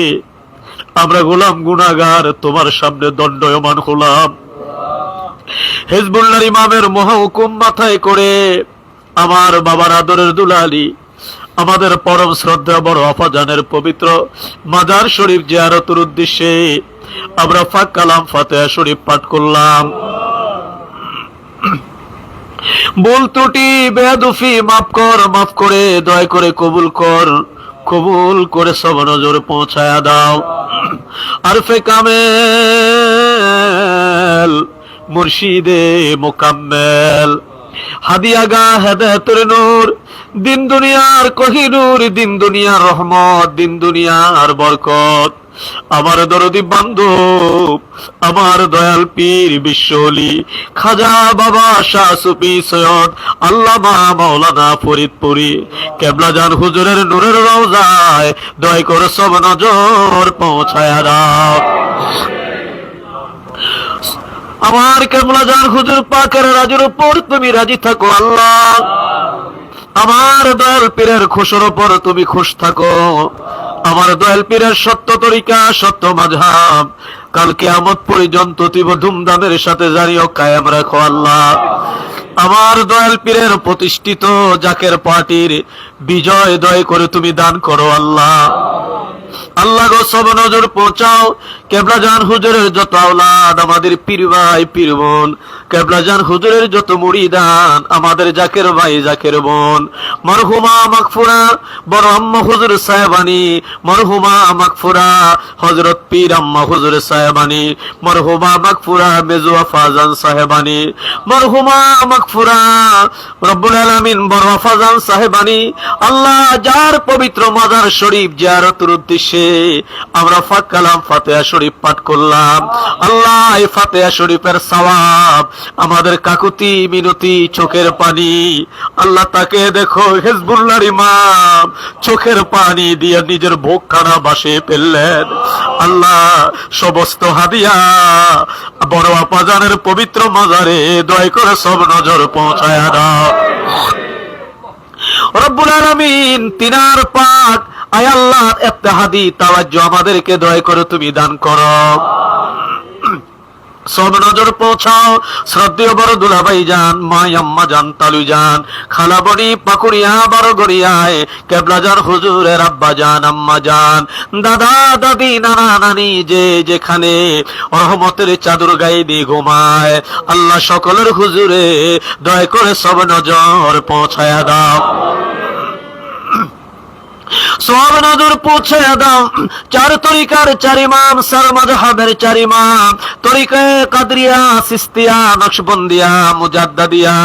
আমরা গোলাম গুনাহগার তোমার সামনে দণ্ডায়মান হলাম। হিজবুল্লাহর ইমামের মহাহুকুম মাথায় করে আমার বাবার আদরের দুলালি, আমাদের পরম শ্রদ্ধা বড় আফাজানের পবিত্র মাজার শরীফ জিয়ারতের উদ্দেশ্যে আমরা পাক কালাম ফাতিহা শরীফ পাঠ করলাম। ভুল ত্রুটি বেয়াদুফি মাফ কর, মাফ করে দয়া করে কবুল কর, কবুল করে সব নজর পৌঁছায়া দাও। আরফে কামেল মুর্শিদে মুকাম্মেল হাদিয়াগা হেদায়েতের নূর, দিন দুনিয়ার কোহিনূর, দিন দুনিয়ার রহমত, দিন দুনিয়ার বরকত, আমার দরদি বান্ধব, আমার দয়াল পীর বিশ্বলি খাজা বাবা শাহ সুফি সৈয়দ আল্লামা মাওলানা ফরিদপুরি কেবলাজান হুজুরের নূরের রওজায় দয়া করে সব নজর পৌঁছায়া দাও। আমার কেবলাজান হুজুর পাকের রাজের উপর তুমি রাজি থাকো আল্লাহ। আমার দয়াল পীরের খুশির উপর তুমি খুশ থাকো। আমার দয়াল পীরের সত্য তরিকা, সত্য মাযহাব কাল কিয়ামত পর্যন্ত তুমি ধুমধামের সাথে জারি ও কায়েম রাখো আল্লাহ। আমার দয়াল পীরের প্রতিষ্ঠিত জাকের পার্টির বিজয় দয়া করে তুমি দান করো আল্লাহ। আল্লাহ গো, সব নজর পৌঁছাও কেবলাজান হুজুরের যত আওলাদ, আমাদের পীর ভাই পীর বোন, কেবলাজান হুজুরের যত মুরিদান, আমাদের জাকের ভাই জাকের বোন, মরহুমা মাগফুরা বড় আম্মা হুজুর সাহেবানী, মরহুমা মাগফুরা হযরত পীর আম্মা হুজুর সাহেবানী, মরহুমা মাগফুরা মেজুয়া ফাজান সাহেবানী, মরহুমা মাগফুরা রব্বুল আলামিন বড় ফাজান সাহেবানী। আল্লাহ, যার পবিত্র মাজার শরীফ জিয়ারতের উদ্দেশ্যে আমরা পাক কালাম ফাতিহা শরীফ পাঠ করলাম, আল্লাহ এই ফাতিহা শরীফের সওয়াব আমাদের কাকুতি মিনতি চোখের পানি, আল্লাহ তাকে দেখো হিজবুল্লাহর ইমাম চোখের পানি দিয়ে নিজের ভোগখানা বাসে ফেললেন। আল্লাহ, সমস্ত হাদিয়া বড় আপাজানের পবিত্র মাজারে দয়া করে সব নজর পৌঁছায়া দাও। রব্বুল আলামিন, তিনার পাক আয় আল্লাহ ইত্তেহাদি তাওয়াজ্জুহ আমাদেরকে দয়া করে তুমি দান করো। সব নজর পৌঁছাও শ্রদ্ধেয় বড় দুলাভাই যান, মাই আম্মা যান, তালু যান, খালাবড়ি পাকুড়িয়া বড় গড়িয়ায় কেবলাজান হুজুরের আব্বা যান, আম্মা যান, দাদা দাদি, নানা নানি, যে যেখানে রহমতের চাদর গায়ে দিয়ে ঘুমায়, আল্লাহ সকলের হুজুরে দয়া করে সব নজর পৌঁছায়া দাও। সব নজর পৌঁছে দাও। চার তরিকার চার ইমাম, চার মাযহাবের চার ইমাম, তরিকায়ে কাদরিয়া, সিস্তিয়া, নকশবন্দিয়া, মুজাদ্দাদিয়া,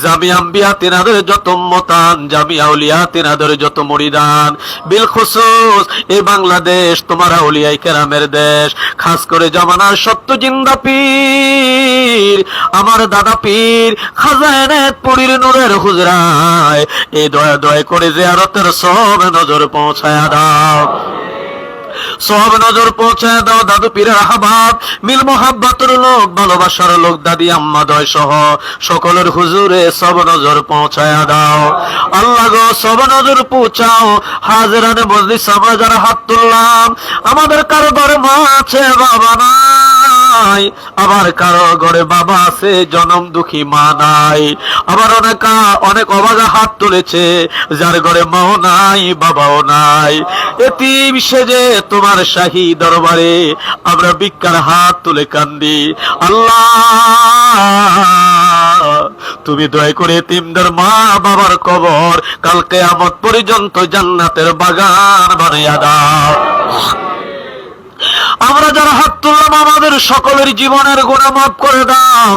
জামিয়া আম্বিয়া তিনাদের যত উম্মতান, জামিয়া আউলিয়া তিনাদের যত মুরিদান, বিল খুসুস এই বাংলাদেশ তোমার আউলিয়ায়ে কেরামের দেশ, খাস করে জামানার সত্য জিন্দা পীর আমার দাদা পীর খাজা এনায়েতপুরীর নূরের হুজরায় এই দয়া দয়া করে জিয়ারতের সব নজর পৌঁছায়া দাও। সব নজর পৌঁছায় দাও। দাদু পীরের আহবাব, মিল মোহাব্বতের লোক, ভালোবাসার লোক, দাদি আম্মা দয় সহ সকলের হুজুরে সব নজর পৌঁছায়া দাও। আল্লাহ গো, সব নজর পৌঁছাও। হাজিরানে মজলিস আমরা যারা হাত তুললাম, আমাদের কারো ঘরে মা আছে, বাবা নাই, আবার কারো ঘরে বাবা আছে, জনম দুঃখী মা নাই, আবার অনেক অভাগা হাত তুলেছে যার ঘরে মাও নাই, বাবাও নাই। এতিম সেজে তোমার শাহী দরবারে আমরা ভিক্ষার হাত তুলে কান্দি। আল্লাহ, তুমি দয়া করে এতিমদের মা বাবার কবর কাল কিয়ামত পর্যন্ত জান্নাতের বাগান বানাইয়া দাও। আমরা যারা হাত তুললাম, আমাদের সকলের জীবনের গুনাহ মাফ করে দাও।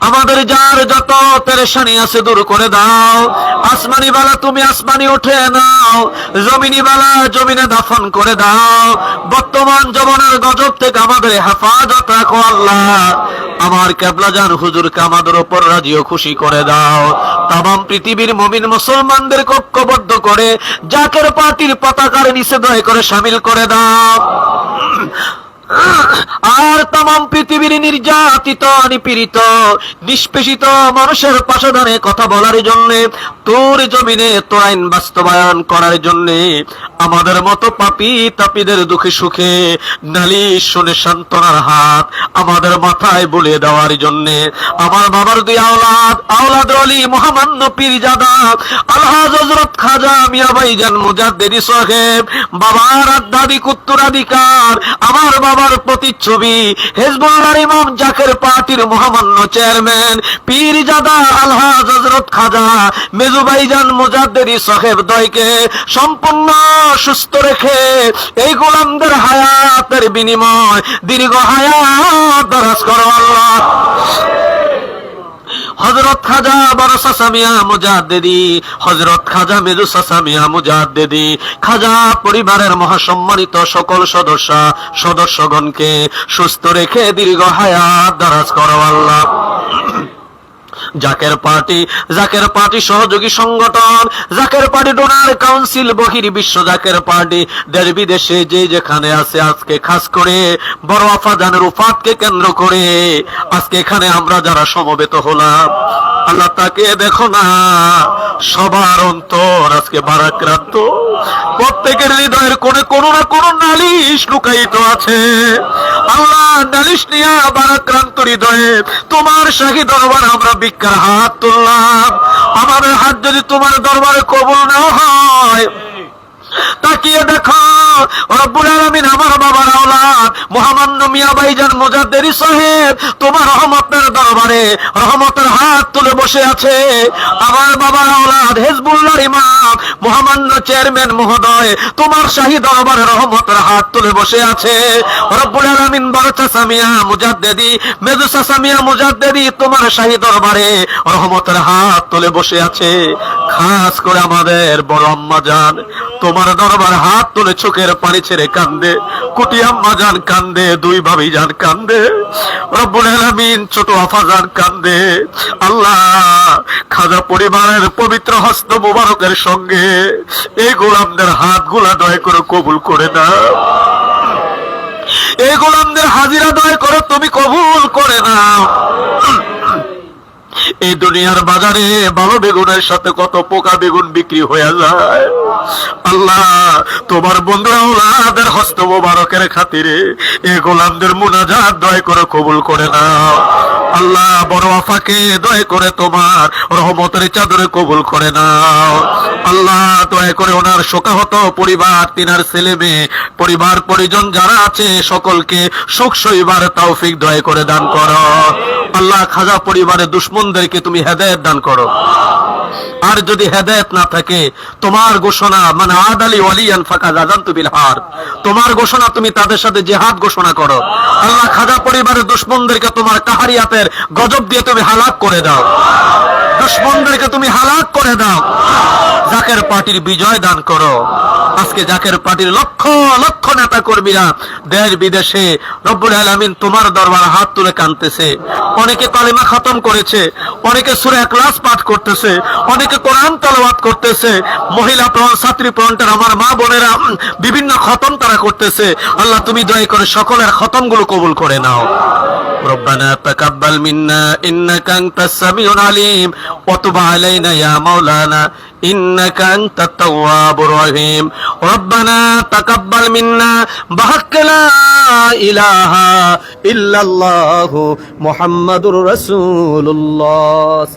আমাদের যার যত পেরেশানি আছে দূর করে দাও। আসমানি বালা তুমি আসমানি উঠে নাও, জমিনি বালা জমিনে দাফন করে দাও। বর্তমান জমানার গজব থেকে আমাদের হেফাজত রাখো আল্লাহ। আমার কেবলাজান হুজুরকে আমাদের উপর রাজি ও খুশি করে দাও। তামাম পৃথিবীর মুমিন মুসলমানদের ঐক্যবদ্ধ করে জাকের পার্টির পতাকার নিচে দয়া করে শামিল করে দাও। আর তামাম পৃথিবীর নির্যাতিত নিপীড়িত নিষ্পেষিত মানুষের পাশে দাঁড়িয়ে কথা বলার জন্য, তোর জমিনে তোর আইন বাস্তবায়ন করার জন্য আমাদের মতো পাপী তাপীদের দুঃখে সুখে নালিশ শুনে সান্ত্বনার হাত আমাদের মাথায় বুলিয়ে দেওয়ার জন্য আমার বাবার দুই আওলাদ আলী মহামান্য পীরজাদা আলহাজ হযরত খাজা মিয়া ভাইজান মুজাদ্দিদি সাহেব, বাবার আধ্যাত্মিক উত্তরাধিকার, আমার বাবার প্রতিচ্ছবি হিজবুল্লাহর ইমাম জাকের পার্টির মহামান্য চেয়ারম্যান পীরজাদা আলহাজ হযরত খাজা মেজু ভাইজান মুজাদ্দিদি সাহেব দয়কে সম্পূর্ণ সুস্থ রেখে এই গোলামদের হায়াতের বিনিময় দীর্ঘ হায়াত দারাজ করো আল্লাহ। হযরত খাজা বড় সাসামিয়া মুজাদ্দিদি, হযরত খাজা মেজু সাসামিয়া মুজাদ্দিদি, খাজা পরিবারের মহাসম্মানিত সকল সদস্যগণকে সুস্থ রেখে দীর্ঘ হায়াত দারাজ করো আল্লাহ। জাকের পার্টি সহযোগী সংগঠন, জাকের পার্টি ডোনার কাউন্সিল, বহির বিশ্ব জাকের পার্টি দেশ বিদেশে যে যেখানে আছে, আজকে খাস করে বড় আফাজানের উফাতকে কেন্দ্র করে আজকে এখানে আমরা যারা সমবেত হলাম, আল্লাহ তাকে দেখো না, সবার অন্তর আজকে ভারাক্রান্ত, প্রত্যেকের হৃদয়ের কোণে কোনো না কোনো নালিশ লুকায়িত আছে। আল্লাহ নালিশ নিয়া ভারাক্রান্ত হৃদয়ে তোমার শাহী দরবার আমরা ভিক্ষার হাত তুললাম। আমাদের হাত যদি তোমার দরবারে কবুল না হয়, তাকিয়ে দেখো রব্বুল আলামিন আমার বাবার আওলাদ মহামান্য মিয়া ভাইজান মুজাদ্দিদি সাহেব তোমার রহমতের দরবারে রহমতের হাত তুলে বসে আছে। আমার বাবার আওলাদ হিজবুল্লাহর ইমাম মহামান্য চেয়ারম্যান মহোদয় তোমার শাহী দরবারে রহমতের হাত তুলে বসে আছে। রব্বুল আলামিন বড় চাচা মিয়া মুজাদ্দিদি, মেজু চাচা মিয়া মুজাদ্দিদি তোমার শাহী দরবারে রহমতের হাত তুলে বসে আছে। খাস করে আমাদের বড় আম্মা জান তোমার দরবার হাত তুলে চোখের পানি ছেড়ে কান্দে, কুটি আম্মা জান কান্দে, দুই ভাবি জান কান্দে, রব্বুল আলামিন ছোট আফা জান কান্দে। আল্লাহ খাজা পরিবারের পবিত্র হস্ত মুবারকের সঙ্গে এই গোলামদের হাতগুলা দয়া করে কবুল করে দাও। এই গোলামদের হাজিরা দয়া করে তুমি কবুল করে নাও। এই দুনিয়ার বাজারে ভালো বেগুনের সাথে কত পোকা বেগুন বিক্রি হয়ে যায়। আল্লাহ তোমার বন্ধুরা ওলাদের হস্ত মোবারকের খাতিরে এই গোলামদের মুনাজাত দয়া করে কবুল করে নাও। আল্লাহ বড় আফাকে দয়া করে তোমার রহমতের চাদরে কবুল করে নাও। আল্লাহ দয়া করে ওনার শোকাহত পরিবার, তিনার ছেলে মেয়ে, পরিবার পরিজন যারা আছে সকলকে সুখ সইবার তৌফিক দয়া করে দান করো। আল্লাহ খাজা পরিবারের দুশমনদেরকে তুমি হেদায়েত দান করো। আর যদি হেদায়েত না থাকে তোমার ঘোষণা মানে আদালি ওয়ালিয়ান ফাকাদ আযানতু বিল হারব, তোমার ঘোষণা তুমি তাদের সাথে জিহাদ ঘোষণা করো। আল্লাহ খাজা পরিবারের দুশমনদেরকে তোমার কাহারিয়াতের গজব দিয়ে তুমি হালাক করে দাও, দুশমনদেরকে তুমি হালাক করে দাও। জাকের পার্টির বিজয় দান করো। আজকে জাকের পার্টির লক্ষ লক্ষ নেতা কর্মীরা দেশ বিদেশে রব্বুল আলামিন তোমার দরবার হাত তুলে কাঁদতেছে। অনেকে কালিমা খতম করেছে, অনেকে সূরা ইখলাস পাঠ করতেছে, অনেকে কোরআন তেলাওয়াত করতেছে, মহিলা প্রাণ, ছাত্রী প্রাণের আমার মা বোনেরা বিভিন্ন খতম তারা করতেছে। আল্লাহ তুমি দয়া করে সকলের খতমগুলো কবুল করে নাও। ربنا تقبل منا إنك أنت السميع العليم وتب علينا يا مولانا إنك أنت التواب الرحيم ربنا تقبل منا بحق لا إله إلا الله محمد رسول الله